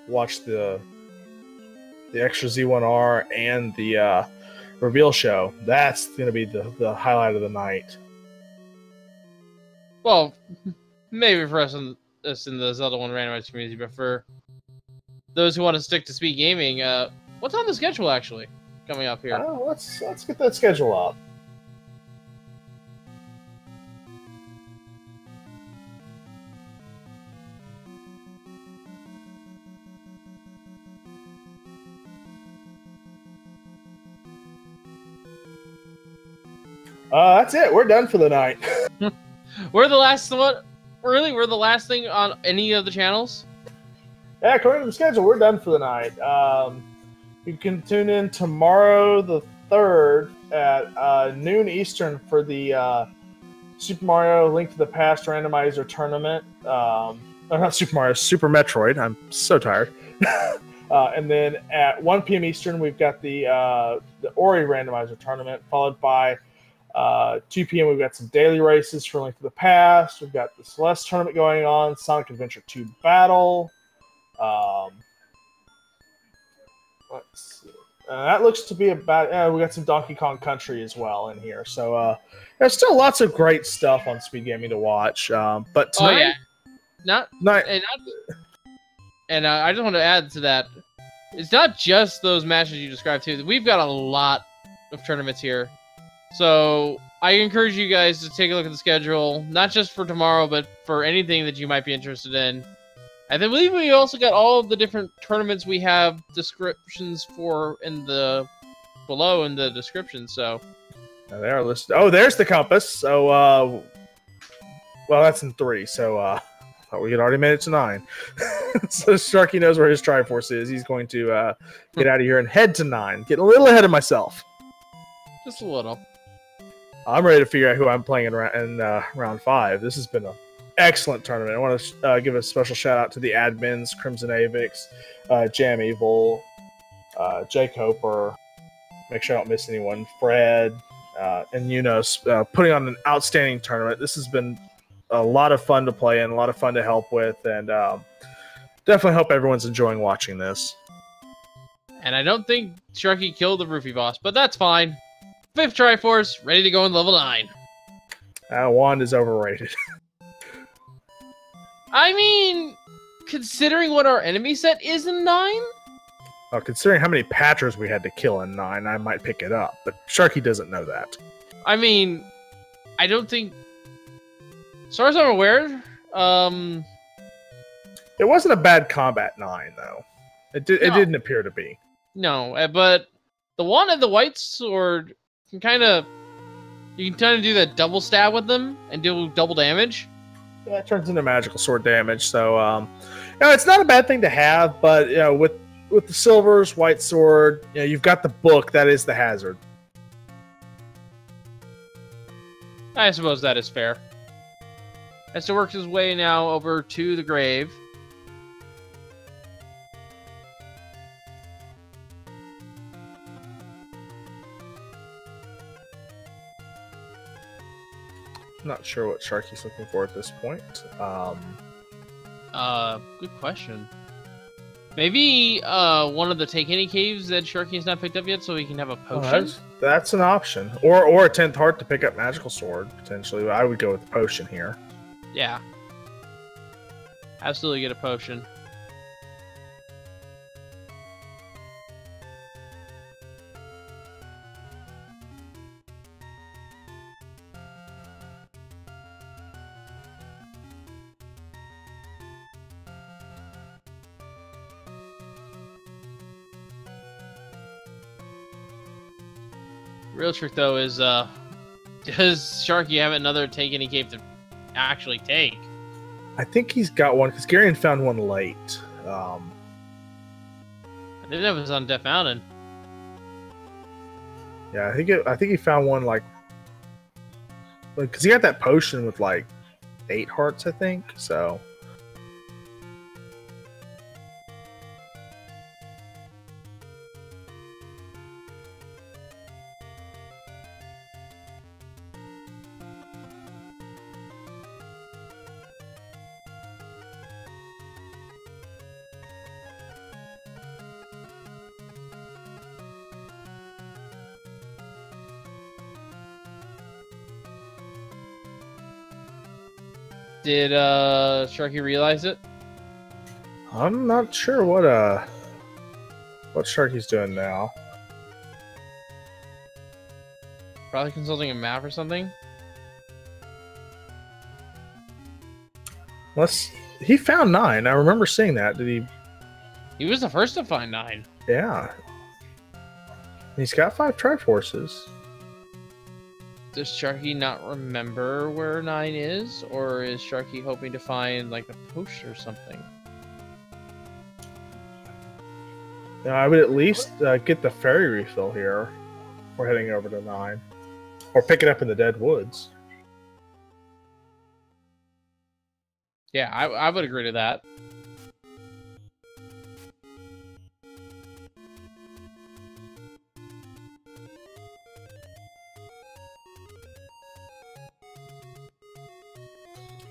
Speaker 1: watch the extra Z1R and the reveal show. That's gonna be the highlight of the night.
Speaker 2: Well, maybe for us in the Zelda 1 randomized community, but for those who want to stick to speed gaming, what's on the schedule actually coming up here?
Speaker 1: Let's get that schedule up. That's it. We're done for the night.
Speaker 2: We're the last one. Really, we're the last thing on any of the channels.
Speaker 1: Yeah, according to the schedule, we're done for the night. You can tune in tomorrow, the 3rd, at noon Eastern for the Super Mario Link to the Past Randomizer tournament. Not Super Mario, Super Metroid. I'm so tired. And then at 1 p.m. Eastern, we've got the Ori Randomizer tournament, followed by 2 p.m. we've got some daily races for Link to the Past. We've got the Celeste tournament going on, Sonic Adventure 2 Battle. Let's see. That looks to be about. We got some Donkey Kong Country as well in here. So there's still lots of great stuff on Speed Gaming to watch. But tonight,
Speaker 2: and I just want to add to that. It's not just those matches you described too. We've got a lot of tournaments here. So I encourage you guys to take a look at the schedule, not just for tomorrow, but for anything that you might be interested in. I believe we also got all of the different tournaments we have descriptions for below in the description. So
Speaker 1: they are listed. Oh, there's the compass. So well, that's in 3. So thought we had already made it to 9. So Sharky knows where his Triforce is. He's going to get out of here and head to 9. Getting a little ahead of myself.
Speaker 2: Just a little.
Speaker 1: I'm ready to figure out who I'm playing in round 5. This has been an excellent tournament. I want to give a special shout out to the admins, Crimson Avix, Jam Evil, Jake Hoper. Make sure I don't miss anyone. Fred, and Yunus, putting on an outstanding tournament. This has been a lot of fun to play and a lot of fun to help with, and definitely hope everyone's enjoying watching this.
Speaker 2: And I don't think Sharky killed the Roofie boss, but that's fine. 5th Triforce, ready to go in level 9.
Speaker 1: Wand is overrated.
Speaker 2: I mean, considering what our enemy set is in 9?
Speaker 1: Considering how many Patchers we had to kill in 9, I might pick it up, but Sharky doesn't know that.
Speaker 2: I mean, I don't think... As far as I'm aware,
Speaker 1: it wasn't a bad combat 9, though. It didn't appear to be.
Speaker 2: No, but the wand and the white sword can kind of... You can kind of do that double stab with them and do double damage.
Speaker 1: Yeah, it turns into magical sword damage, so it's not a bad thing to have, but with the silvers, white sword, you've got the book, that is the hazard.
Speaker 2: I suppose that is fair. Has to work his way now over to the grave.
Speaker 1: Not sure what Sharky's looking for at this point.
Speaker 2: Good question. Maybe one of the Take Any caves that Sharky's not picked up yet, so he can have a potion.
Speaker 1: That's an option, or a 10th heart to pick up magical sword potentially. I would go with the potion here.
Speaker 2: Yeah, absolutely get a potion. Real trick though is, does Sharky have another Take Any cave to actually take?
Speaker 1: I think he's got one because Garion found one late.
Speaker 2: I think that was on Death Mountain.
Speaker 1: Yeah, I think he found one because he got that potion with 8 hearts, I think. So.
Speaker 2: Did Sharky realize it?
Speaker 1: I'm not sure what Sharky's doing now.
Speaker 2: Probably consulting a map or something.
Speaker 1: He found 9. I remember seeing that. Did he?
Speaker 2: He was the first to find 9.
Speaker 1: Yeah. He's got 5 Triforces.
Speaker 2: Does Sharky not remember where 9 is? Or is Sharky hoping to find, a potion or something?
Speaker 1: Yeah, I would at least get the fairy refill here before heading over to 9. Or pick it up in the Dead Woods.
Speaker 2: Yeah, I would agree to that.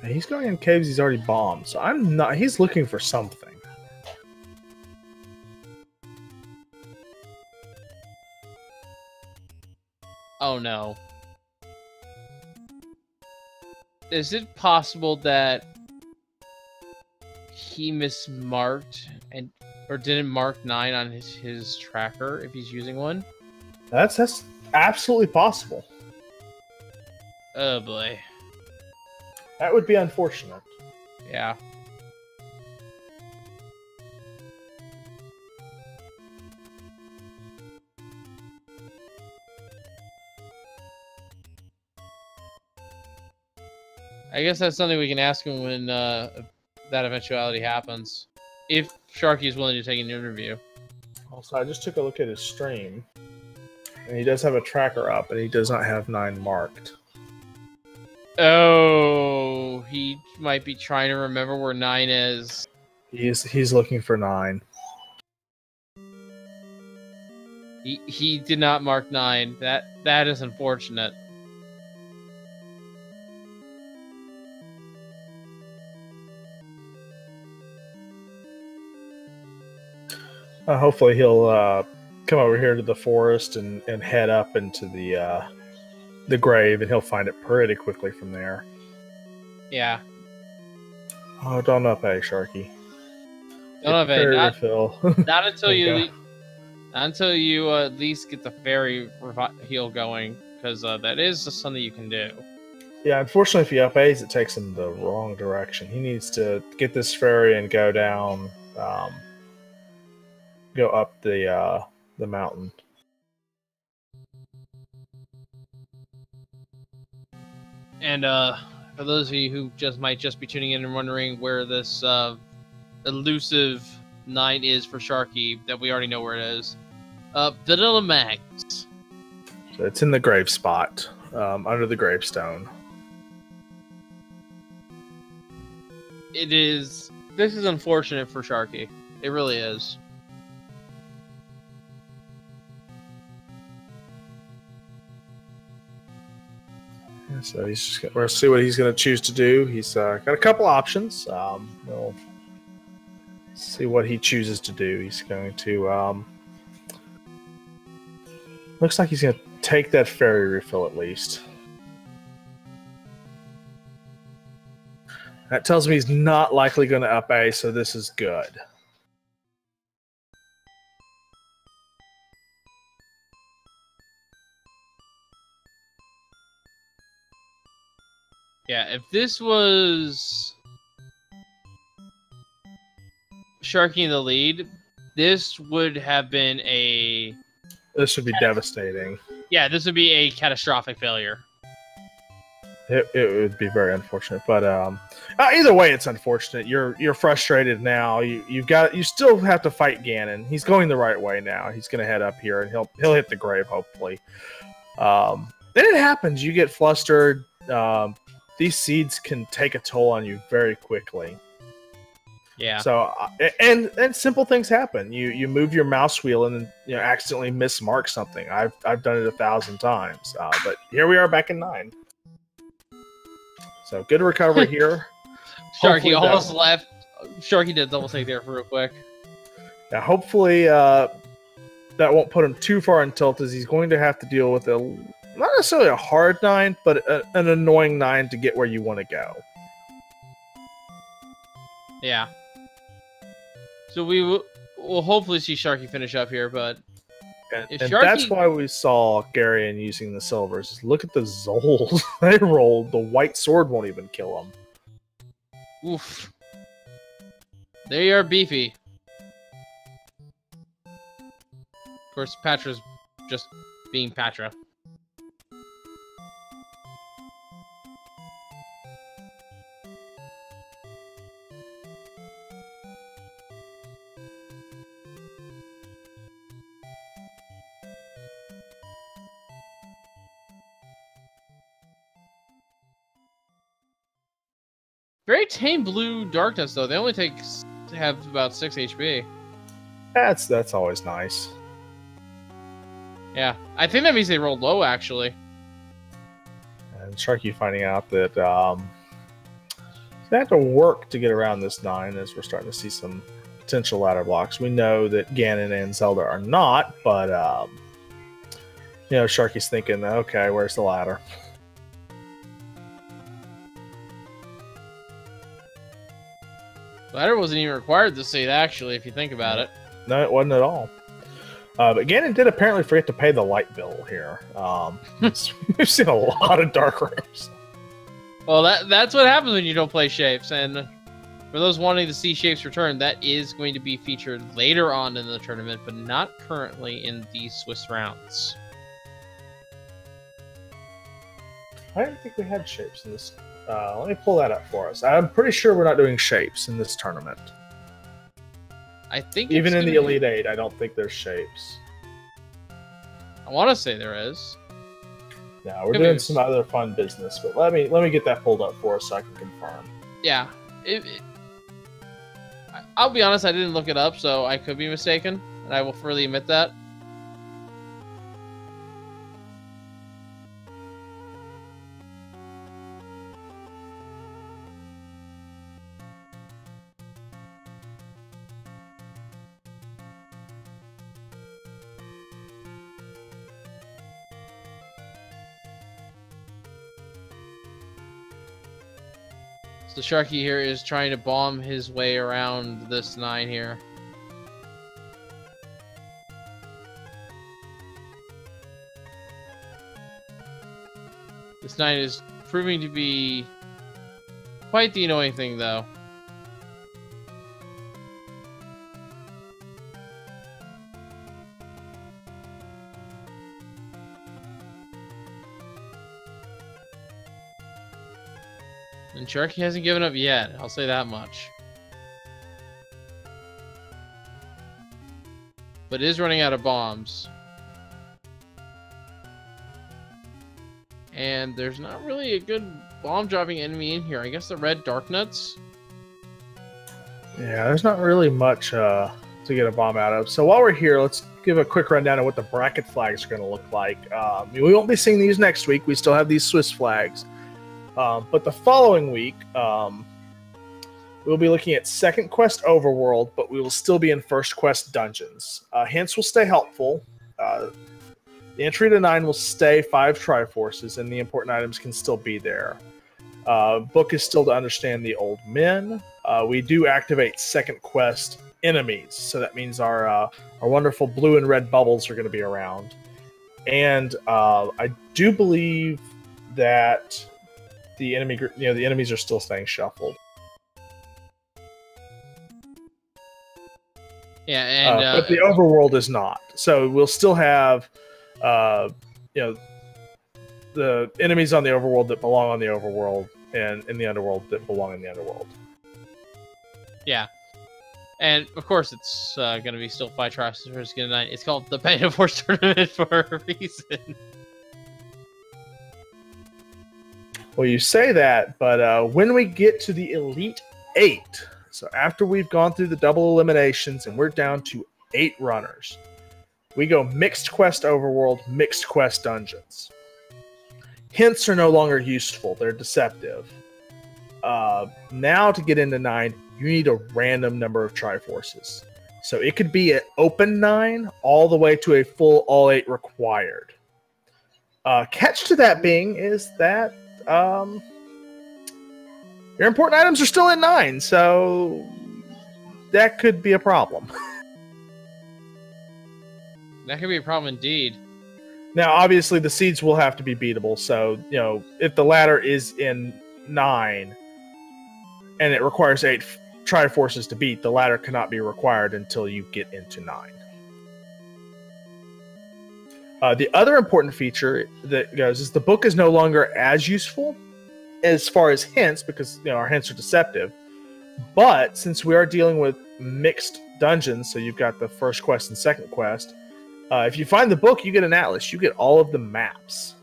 Speaker 1: He's going in caves he's already bombed, so he's looking for something.
Speaker 2: Oh no. Is it possible that he mismarked or didn't mark 9 on his tracker if he's using one?
Speaker 1: That's absolutely possible.
Speaker 2: Oh boy.
Speaker 1: That would be unfortunate.
Speaker 2: Yeah. I guess that's something we can ask him when that eventuality happens. If Sharky is willing to take an interview.
Speaker 1: Also, I just took a look at his stream. And he does have a tracker up, and he does not have 9 marked.
Speaker 2: Oh, he might be trying to remember where 9 is.
Speaker 1: He's looking for 9.
Speaker 2: He did not mark 9. That is unfortunate.
Speaker 1: Hopefully he'll come over here to the forest and head up into the grave, and he'll find it pretty quickly from there.
Speaker 2: Yeah.
Speaker 1: Oh, don't up A, Sharky.
Speaker 2: Don't up A. Not until
Speaker 1: you
Speaker 2: until you at least get the fairy heal going, because that is just something you can do.
Speaker 1: Yeah, unfortunately, if he up A's, it takes him the wrong direction. He needs to get this fairy and go down, go up the mountain.
Speaker 2: And for those of you who might just be tuning in and wondering where this elusive 9 is for Sharky, that we already know where it is. Vanilla Max.
Speaker 1: So it's in the grave spot, under the gravestone.
Speaker 2: It is. This is unfortunate for Sharky. It really is.
Speaker 1: So he's just we'll see what he's going to choose to do. He's got a couple options. We'll see what he chooses to do. He's going to looks like he's going to take that fairy refill at least. That tells me he's not likely going to up A, so this is good.
Speaker 2: Yeah, if this was Sharky in the lead, this would have been a...
Speaker 1: This would be devastating.
Speaker 2: Yeah, this would be a catastrophic failure.
Speaker 1: It would be very unfortunate, but either way, it's unfortunate. You're frustrated now. You still have to fight Ganon. He's going the right way now. He's going to head up here and he'll hit the grave hopefully. Then it happens. You get flustered. These seeds can take a toll on you very quickly.
Speaker 2: Yeah.
Speaker 1: So and simple things happen. You move your mouse wheel and accidentally mismark something. I've done it 1,000 times. But here we are back in 9. So good recovery here.
Speaker 2: Sharky almost left. Sharky did double take there for real quick.
Speaker 1: Now hopefully that won't put him too far in tilt, as he's going to have to deal with not necessarily a hard 9, but an annoying 9 to get where you want to go.
Speaker 2: Yeah. So we will hopefully see Sharky finish up here, but...
Speaker 1: And that's why we saw Garion using the silvers. Look at the Zols they rolled. The white sword won't even kill them.
Speaker 2: Oof. They are beefy. Of course, Patra's just being Patra. Very tame blue darkness, though. They only have about 6 HP.
Speaker 1: That's always nice.
Speaker 2: Yeah, I think that means they rolled low, actually.
Speaker 1: And Sharky finding out that they have to work to get around this 9, as we're starting to see some potential ladder blocks. We know that Ganon and Zelda are not, but You know, Sharky's thinking, okay, where's the ladder?
Speaker 2: Ladder wasn't even required this seed, actually, if you think about it.
Speaker 1: No, it wasn't at all. But Ganon did apparently forget to pay the light bill here. We've seen a lot of dark rooms.
Speaker 2: Well, that's what happens when you don't play shapes, and for those wanting to see shapes return, that is going to be featured later on in the tournament, but not currently in the Swiss rounds.
Speaker 1: I didn't think we had shapes in this. Let me pull that up for us. I'm pretty sure we're not doing shapes in this tournament.
Speaker 2: I think
Speaker 1: even in the Elite Eight, I don't think there's shapes.
Speaker 2: I want to say there is.
Speaker 1: No, we're doing some other fun business, but let me get that pulled up for us so I can confirm.
Speaker 2: Yeah, I'll be honest, I didn't look it up, so I could be mistaken, and I will freely admit that. So Sharky here is trying to bomb his way around this 9 here. This 9 is proving to be quite the annoying thing, though. And Sharky hasn't given up yet, I'll say that much. But is running out of bombs. And there's not really a good bomb-dropping enemy in here. I guess the red dark nuts?
Speaker 1: Yeah, there's not really much to get a bomb out of. So while we're here, let's give a quick rundown of what the bracket flags are going to look like. We won't be seeing these next week. We still have these Swiss flags. But the following week, we'll be looking at second quest overworld, but we will still be in first quest dungeons. Hints will stay helpful. The entry to 9 will stay 5 Triforces, and the important items can still be there. Book is still to understand the old men. We do activate second quest enemies, so that means our wonderful blue and red bubbles are going to be around. And I do believe that the enemies are still staying shuffled.
Speaker 2: Yeah, and
Speaker 1: but the overworld is not. So we'll still have, the enemies on the overworld that belong on the overworld, and in the underworld that belong in the underworld.
Speaker 2: Yeah, and of course it's going to be still 5 tries versus 9. It's called the Band of Force Tournament for a reason.
Speaker 1: Well, you say that, but when we get to the Elite 8, so after we've gone through the double eliminations and we're down to 8 runners, we go mixed quest overworld, mixed quest dungeons. Hints are no longer useful. They're deceptive. Now to get into 9, you need a random number of Triforces. So it could be an open 9 all the way to a full all 8 required. Catch to that being is that your important items are still in 9, so that could be a problem.
Speaker 2: That could be a problem indeed.
Speaker 1: Now, obviously, the seeds will have to be beatable, so, if the ladder is in 9 and it requires 8 Triforces to beat, the ladder cannot be required until you get into 9. The other important feature that goes is the book is no longer as useful as far as hints, because our hints are deceptive. But since we are dealing with mixed dungeons, so you've got the first quest and second quest, if you find the book, you get an atlas. You get all of the maps.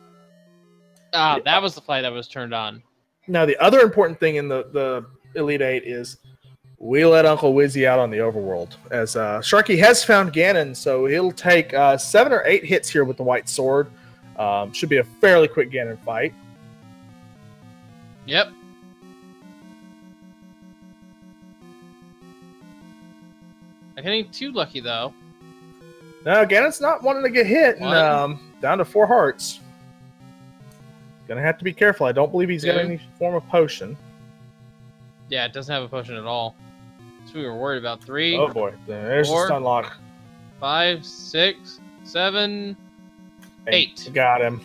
Speaker 2: That was the flag that was turned on.
Speaker 1: Now, the other important thing in the Elite 8 is we let Uncle Wizzy out on the overworld, as Sharky has found Ganon, so he'll take 7 or 8 hits here with the white sword. Should be a fairly quick Ganon fight.
Speaker 2: Yep. I'm getting too lucky, though.
Speaker 1: No, Ganon's not wanting to get hit. And, down to 4 hearts. Gonna have to be careful. I don't believe he's got any form of potion.
Speaker 2: Yeah, it doesn't have a potion at all. So we were worried about. 3.
Speaker 1: Oh boy, there's
Speaker 2: 4,
Speaker 1: the stun lock.
Speaker 2: 5, 6, 7, 8.
Speaker 1: Got him.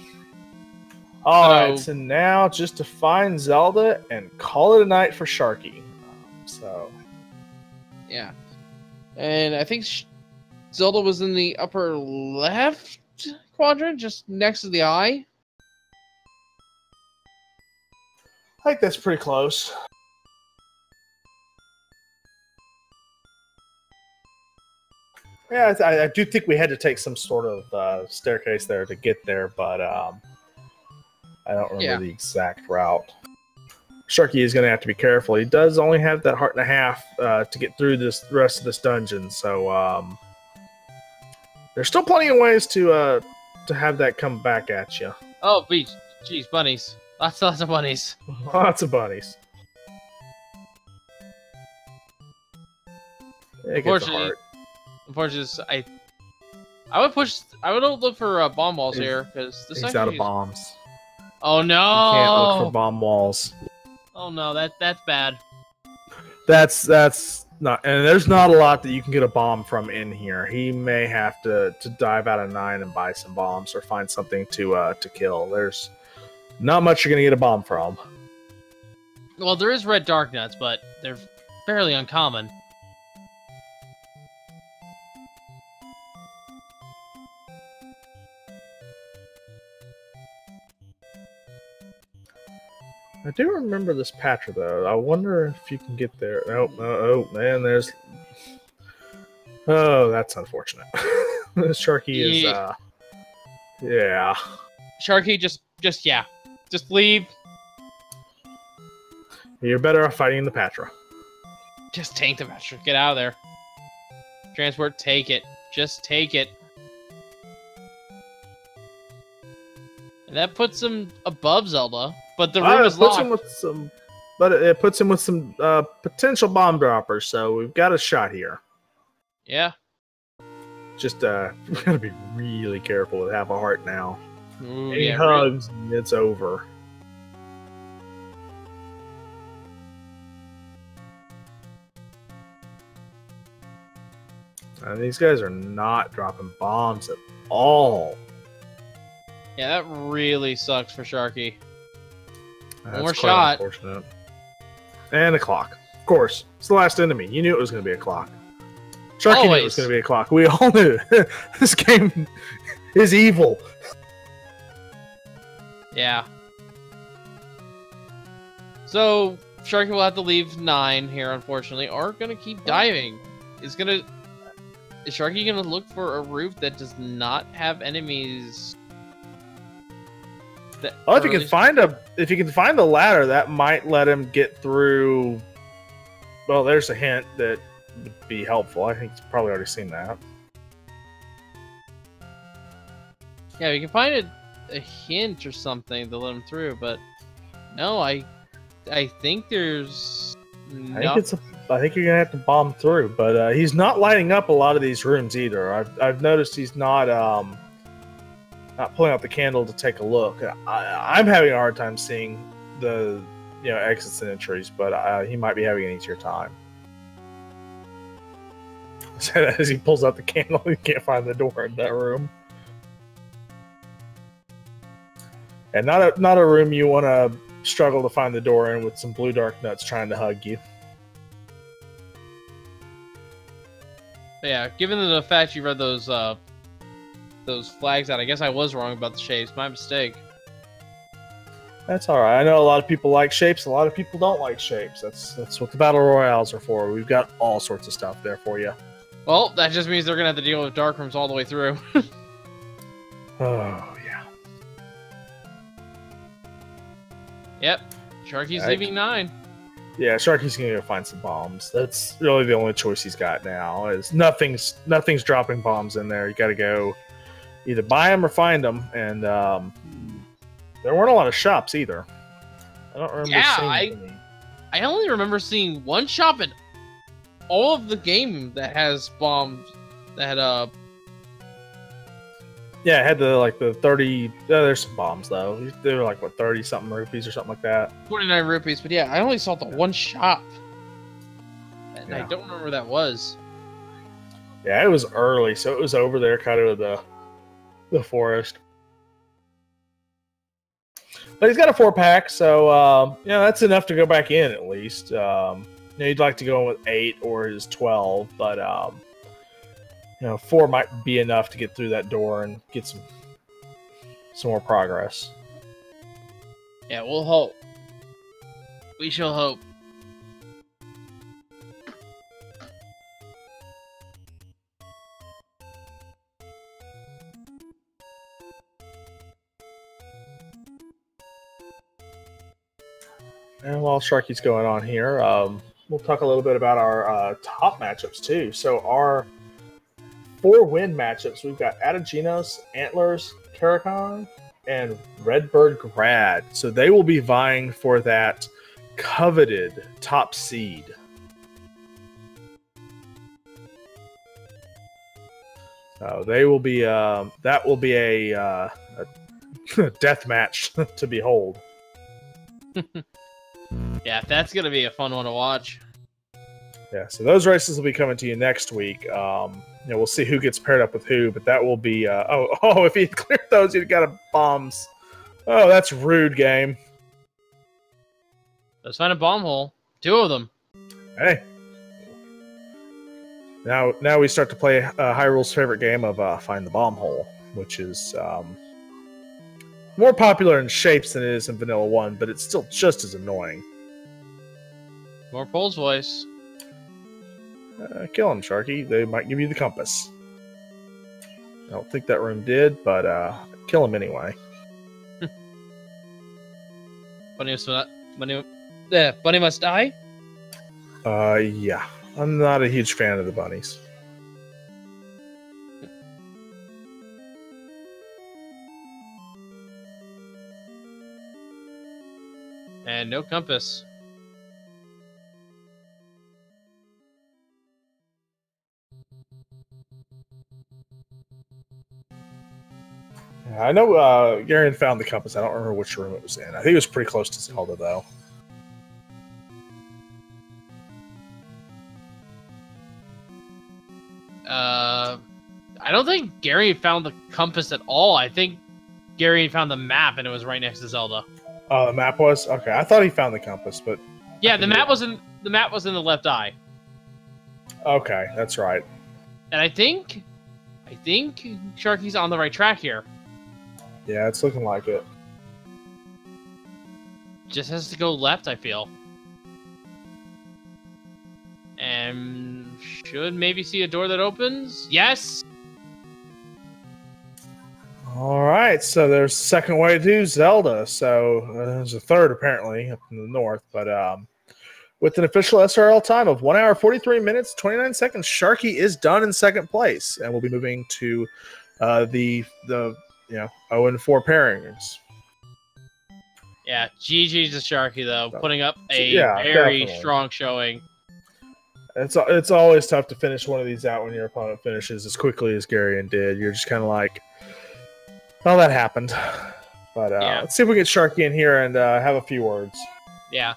Speaker 1: Alright, so now just to find Zelda and call it a night for Sharky.
Speaker 2: Yeah. And I think Zelda was in the upper left quadrant, just next to the eye.
Speaker 1: I think that's pretty close. Yeah, I do think we had to take some sort of staircase there to get there, but I don't remember the exact route. Sharky is going to have to be careful. He does only have that heart and a half to get through the rest of this dungeon, so there's still plenty of ways to have that come back at you.
Speaker 2: Oh, jeez, bunnies. Lots of bunnies.
Speaker 1: Lots of bunnies.
Speaker 2: Unfortunately, I would look for bomb walls here because this
Speaker 1: he's out of bombs.
Speaker 2: Oh no!
Speaker 1: You can't look for bomb walls.
Speaker 2: Oh no, that's bad.
Speaker 1: That's not, and there's not a lot that you can get a bomb from in here. He may have to dive out of 9 and buy some bombs or find something to kill. There's not much you're gonna get a bomb from.
Speaker 2: Well, there is red dark nuts, but they're fairly uncommon.
Speaker 1: I do remember this Patra, though. I wonder if you can get there. Oh, man, there's... Oh, that's unfortunate. Sharky is, yeah.
Speaker 2: Sharky, just leave.
Speaker 1: You're better off fighting the Patra.
Speaker 2: Just tank the Patra. Get out of there. Transport, take it. Just take it. And that puts him above Zelda. But the room is locked.
Speaker 1: It puts him with some potential bomb droppers, so we've got a shot here.
Speaker 2: Yeah.
Speaker 1: Just we gotta be really careful with half a heart now.
Speaker 2: Ooh,
Speaker 1: Any hugs, and it's over. And these guys are not dropping bombs at all.
Speaker 2: Yeah, that really sucks for Sharky.
Speaker 1: That's
Speaker 2: one more shot.
Speaker 1: Unfortunate. And a clock. Of course. It's the last enemy. You knew it was going to be a clock. Sharky knew it was going to be a clock. We all knew. This game is evil.
Speaker 2: Yeah. So, Sharky will have to leave 9 here, unfortunately, or going to keep diving. Is Sharky going to look for a roof that does not have enemies?
Speaker 1: Well, if you can find the ladder, that might let him get through. Well, there's a hint that would be helpful. I think he's probably already seen that.
Speaker 2: Yeah, you can find a hint or something to let him through, but no, I think there's.
Speaker 1: I think you're gonna have to bomb through, but he's not lighting up a lot of these rooms either. I've noticed he's not pulling out the candle to take a look. I'm having a hard time seeing the exits and entries, but he might be having an easier time. As he pulls out the candle, he can't find the door in that room. And not a room you want to struggle to find the door in with some blue dark nuts trying to hug you.
Speaker 2: Yeah, given the fact you read those flags out, I guess I was wrong about the shapes. My mistake.
Speaker 1: That's all right. I know a lot of people like shapes. A lot of people don't like shapes. That's what the battle royales are for. We've got all sorts of stuff there for you.
Speaker 2: Well, that just means they're gonna have to deal with dark rooms all the way through.
Speaker 1: Oh yeah.
Speaker 2: Yep. Sharky's leaving 9.
Speaker 1: Yeah, Sharky's gonna go find some bombs. That's really the only choice he's got now. Is nothing's dropping bombs in there. You got to go either buy them or find them, and there weren't a lot of shops either. I don't remember seeing any.
Speaker 2: I only remember seeing one shop in all of the game that has bombs. That
Speaker 1: Yeah, it had the 30. There's some bombs though. They were like what 30 something rupees or something like that.
Speaker 2: 29 rupees, but yeah, I only saw the one shop, and
Speaker 1: Yeah.
Speaker 2: I don't remember where that was.
Speaker 1: Yeah, it was early, so it was over there, kind of the forest. But he's got a 4-pack, so that's enough to go back in at least. You'd like to go in with 8 or his 12, but 4 might be enough to get through that door and get some more progress.
Speaker 2: Yeah, we'll hope. We shall hope.
Speaker 1: And while Sharky's going on here, we'll talk a little bit about our top matchups too. So our 4-win matchups, we've got Adaginos, Antlers, Karakon, and Redbird Grad. So they will be vying for that coveted top seed. So they will be that will be a death match to behold.
Speaker 2: Yeah, that's gonna be a fun one to watch.
Speaker 1: Yeah, so those races will be coming to you next week. We'll see who gets paired up with who, but that will be. If he cleared those, he'd got bombs. Oh, that's rude, game.
Speaker 2: Let's find a bomb hole. 2 of them.
Speaker 1: Hey. Now we start to play Hyrule's favorite game of Find the Bomb Hole, which is more popular in shapes than it is in Vanilla 1, but it's still just as annoying.
Speaker 2: More Pole's voice.
Speaker 1: Kill him, Sharky. They might give you the compass. I don't think that room did, but kill him anyway.
Speaker 2: Bunny must die?
Speaker 1: Yeah. I'm not a huge fan of the bunnies.
Speaker 2: And no compass.
Speaker 1: I know Garion found the compass. I don't remember which room it was in. I think it was pretty close to Zelda, though.
Speaker 2: I don't think Gary found the compass at all. I think Gary found the map, and it was right next to Zelda.
Speaker 1: Oh, the map was? Okay, I thought he found the compass, but
Speaker 2: yeah, the map was in the left eye.
Speaker 1: Okay, that's right.
Speaker 2: And I think Sharky's on the right track here.
Speaker 1: Yeah, it's looking like it.
Speaker 2: Just has to go left, I feel. And should maybe see a door that opens. Yes.
Speaker 1: All right, so there's a second way to Zelda. So there's a third apparently up in the north, but with an official SRL time of 1 hour 43 minutes 29 seconds, Sharky is done in second place, and we'll be moving to the 0-4 pairings.
Speaker 2: Yeah, GG's to Sharky though, putting up a very
Speaker 1: definitely
Speaker 2: strong showing.
Speaker 1: It's always tough to finish one of these out when your opponent finishes as quickly as Garion did. You're just kind of like, well, that happened. But let's see if we get Sharky in here and have a few words.
Speaker 2: Yeah,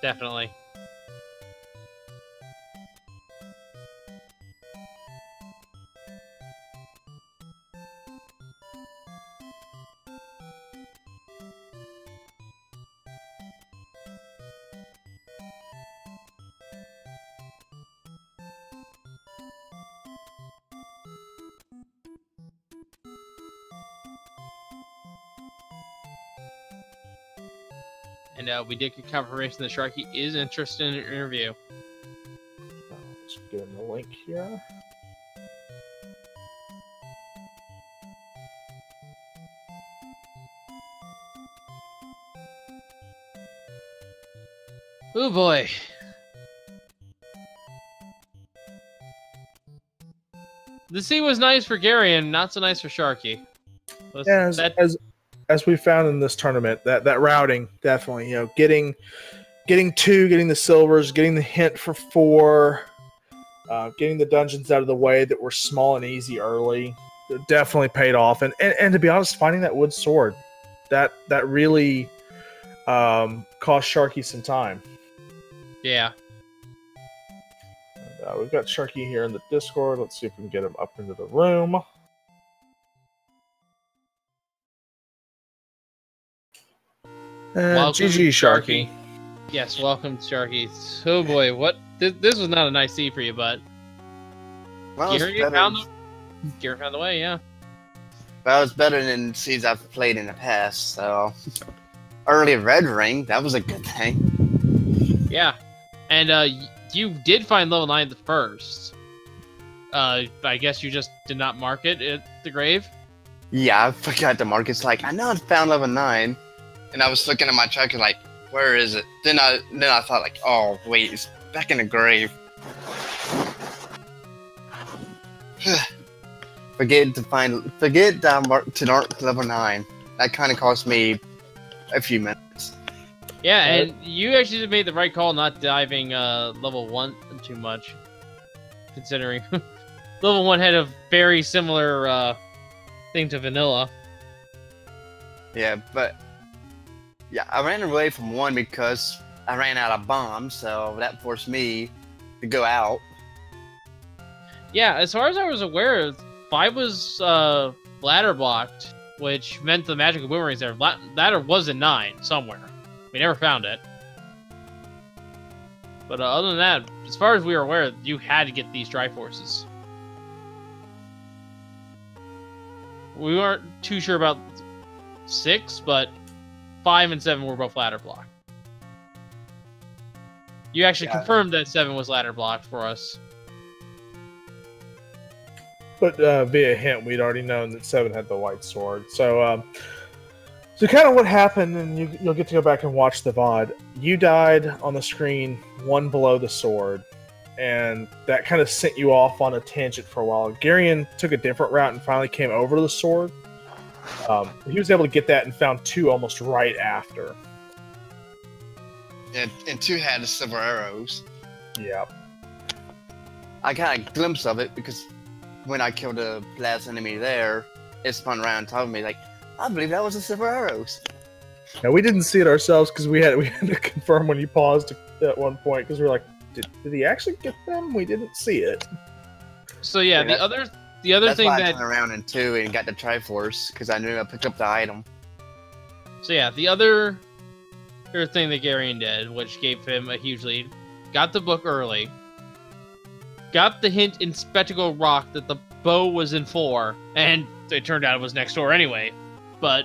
Speaker 2: definitely. And we did get confirmation that Sharky is interested in an interview.
Speaker 1: Let's give him the link here.
Speaker 2: Oh boy. The scene was nice for Gary and not so nice for Sharky.
Speaker 1: Yeah, as we found in this tournament, that routing definitely, getting the silvers, getting the hint for 4, getting the dungeons out of the way that were small and easy early. definitely paid off. And to be honest, finding that wood sword, that really cost Sharky some time.
Speaker 2: Yeah.
Speaker 1: And, we've got Sharky here in the Discord. Let's see if we can get him up into the room.
Speaker 2: Welcome,
Speaker 1: GG, Sharky.
Speaker 2: Yes, welcome, Sharky. Oh boy, what? This was not a nice seed for you, but
Speaker 4: Well,
Speaker 2: Gary found the way, yeah.
Speaker 4: Well, it's better than seeds I've played in the past, so... Early Red Ring, that was a good thing.
Speaker 2: Yeah. And you did find level 9 the first. I guess you just did not mark it at the grave?
Speaker 4: Yeah, I forgot to mark it. It's like, I know I found level 9. And I was looking at my tracker like, where is it? Then I thought like, oh, wait, it's back in the grave. Forget that I marked to level 9. That kind of cost me a few minutes.
Speaker 2: Yeah, and you actually made the right call not diving level 1 too much. Considering level 1 had a very similar thing to vanilla.
Speaker 4: Yeah, but... Yeah, I ran away from 1 because I ran out of bombs, so that forced me to go out.
Speaker 2: Yeah, as far as I was aware, 5 was ladder blocked, which meant the magical boomerangs there. Ladder was in 9 somewhere. We never found it. But other than that, as far as we were aware, you had to get these Triforces. We weren't too sure about 6, but 5 and 7 were both ladder blocked. You actually confirmed that 7 was ladder blocked for us.
Speaker 1: But via hint, we'd already known that 7 had the white sword. So, so kind of what happened, and you'll get to go back and watch the VOD. You died on the screen 1 below the sword, and that kind of sent you off on a tangent for a while. Garion took a different route and finally came over to the sword. He was able to get that and found 2 almost right after.
Speaker 4: And 2 had the silver arrows.
Speaker 1: Yeah.
Speaker 4: I got a glimpse of it because when I killed the last enemy there, it spun around and told me, like, I believe that was the silver arrows.
Speaker 1: Now, we didn't see it ourselves because we had to confirm when you paused at one point because we were like, did he actually get them? We didn't see it.
Speaker 2: So yeah, the other thing
Speaker 4: why
Speaker 2: that
Speaker 4: I turned around in 2 and got the Triforce because I knew I picked up the item.
Speaker 2: So yeah, the other thing that Garion did, which gave him a huge lead, got the book early, got the hint in Spectacle Rock that the bow was in 4, and it turned out it was next door anyway, but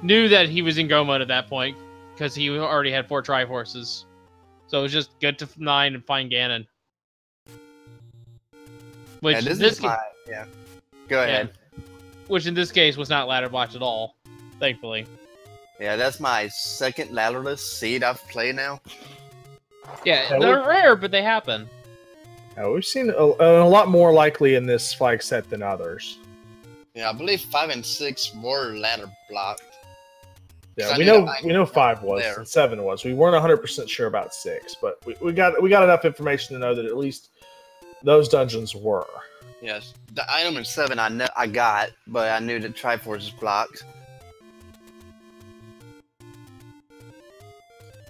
Speaker 2: knew that he was in go mode at that point because he already had 4 Triforces. So it was just good to 9 and find Ganon. Which
Speaker 4: Go ahead.
Speaker 2: Which in this case was not ladder blocked at all, thankfully.
Speaker 4: Yeah, that's my second ladderless seed I've played now.
Speaker 2: Yeah, they're rare, but they happen.
Speaker 1: We've seen a lot more likely in this flag set than others.
Speaker 4: Yeah, I believe 5 and 6 were ladder blocked.
Speaker 1: Yeah, we know 5 was and 7 was. We weren't 100% sure about 6, but we got enough information to know that at least those dungeons were.
Speaker 4: Yes, the item in 7 I got, but I knew that Triforce is blocked.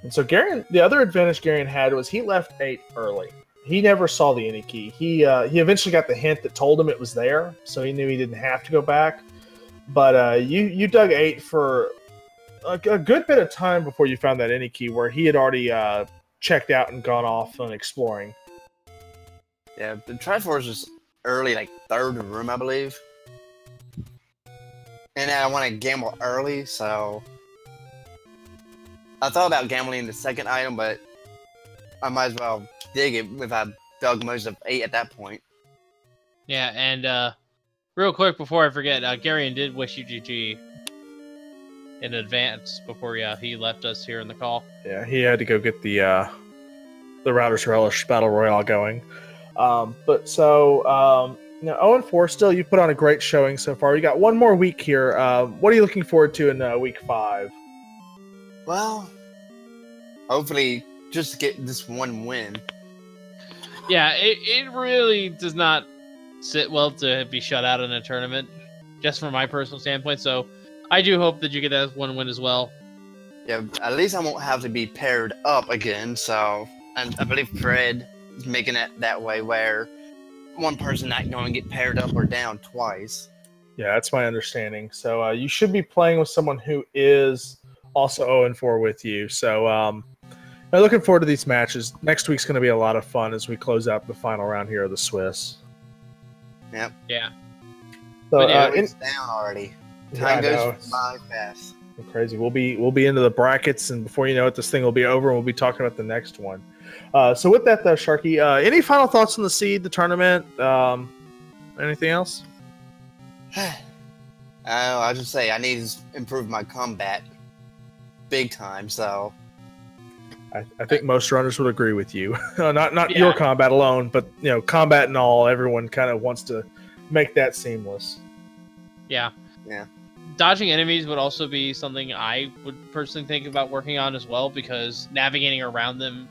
Speaker 1: And so Garion, the other advantage Garion had was he left 8 early. He never saw the any key. He eventually got the hint that told him it was there, so he knew he didn't have to go back. But you dug 8 for a good bit of time before you found that any key, where he had already checked out and gone off on exploring.
Speaker 4: Yeah, the Triforce was early, like 3rd room, I believe. And I want to gamble early, so I thought about gambling the 2nd item, but I might as well dig it if I dug most of 8 at that point.
Speaker 2: Yeah, and real quick before I forget, Garion did wish you GG in advance before he left us here in the call.
Speaker 1: Yeah, he had to go get the Router's Relish Battle Royale going. But so, 0-4 still, you put on a great showing so far. You got one more week here. What are you looking forward to in week 5?
Speaker 4: Well, hopefully just get this one win.
Speaker 2: Yeah, it really does not sit well to be shut out in a tournament, just from my personal standpoint. So I do hope that you get that one win as well.
Speaker 4: Yeah, at least I won't have to be paired up again. So, and I believe Fred is making it that way where one person not going to get paired up or down twice.
Speaker 1: Yeah, that's my understanding. So you should be playing with someone who is also 0-4 with you. So I'm looking forward to these matches. Next week's going to be a lot of fun as we close out the final round here of the Swiss.
Speaker 4: Yep.
Speaker 2: Yeah.
Speaker 1: So
Speaker 4: it's down already. Time goes by fast.
Speaker 1: Crazy. We'll be into the brackets, and before you know it, this thing will be over, and we'll be talking about the next one. So with that, though, Sharky, any final thoughts on the seed, the tournament? Anything else?
Speaker 4: I'll just say I need to improve my combat big time. So
Speaker 1: I think most runners would agree with you. not your combat alone, but combat and all. Everyone kind of wants to make that seamless.
Speaker 2: Yeah.
Speaker 4: Yeah.
Speaker 2: Dodging enemies would also be something I would personally think about working on as well, because navigating around them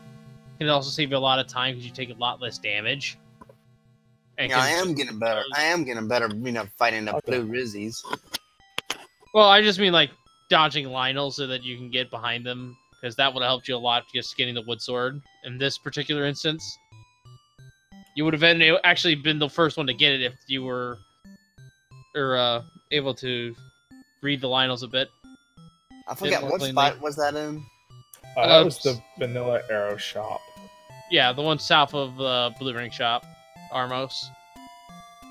Speaker 2: can also save you a lot of time because you take a lot less damage. And
Speaker 4: I am getting better. Fighting the blue Rizzies.
Speaker 2: Well, I just mean like dodging Lionel so that you can get behind them, because that would have helped you a lot just getting the wood sword in this particular instance. You would have actually been the first one to get it if you were able to read the Lionels a bit.
Speaker 4: I forgot what spot was that in?
Speaker 1: That was the Vanilla Arrow shop.
Speaker 2: Yeah, the one south of the Blue Ring shop, Armos.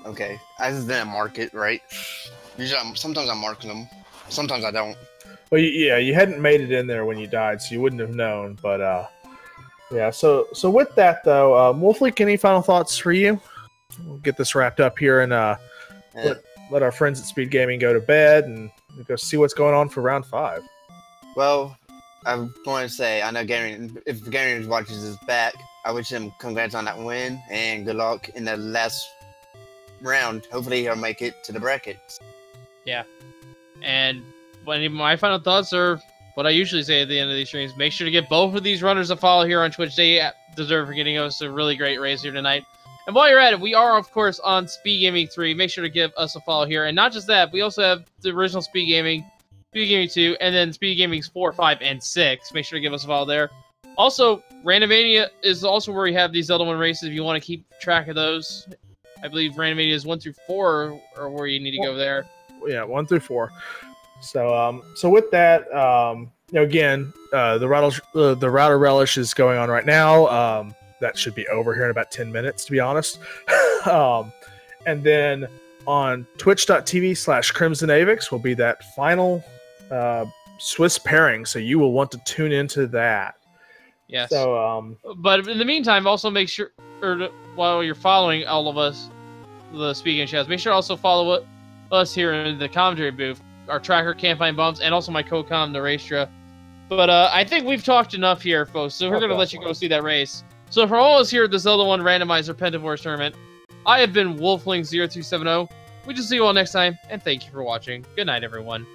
Speaker 4: Okay, I just didn't mark it right. Usually, sometimes I mark them, sometimes I don't.
Speaker 1: Well, yeah, you hadn't made it in there when you died, so you wouldn't have known. But yeah. So with that though, Wolfleek, any final thoughts for you? We'll get this wrapped up here and let our friends at Speed Gaming go to bed and go see what's going on for round 5.
Speaker 4: Well, I'm going to say, I know Gary, if Gary watches this back, I wish him congrats on that win and good luck in the last round. Hopefully he'll make it to the brackets.
Speaker 2: Yeah. And my final thoughts are what I usually say at the end of these streams. Make sure to give both of these runners a follow here on Twitch. They deserve for getting us a really great race here tonight. And while you're at it, we are, of course, on Speed Gaming 3. Make sure to give us a follow here. And not just that, we also have the original Speed Gaming, Speed Gaming 2, and then Speed Gaming's 4, 5, and 6. Make sure to give us a follow there. Also, Randomania is also where we have these Zelda 1 races if you want to keep track of those. I believe Randomania is 1 through 4 are where you need to go there.
Speaker 1: Yeah, 1 through 4. So with that, again, the Router Relish is going on right now. That should be over here in about 10 minutes, to be honest. And then on twitch.tv/CrimsonAvix will be that final Swiss pairing, so you will want to tune into that.
Speaker 2: Yes.
Speaker 1: So,
Speaker 2: but in the meantime, also make sure, while you're following all of us, the Speaking Shows, make sure to also follow us here in the commentary booth. Our tracker, Can't Find Bumps, and also my co-com, the Racetra. But I think we've talked enough here, folks, so we're going to let you go see that race. So for all of us here at the Zelda 1 Randomizer Pentaforce Tournament, I have been Wolfling0270. We just see you all next time, and thank you for watching. Good night, everyone.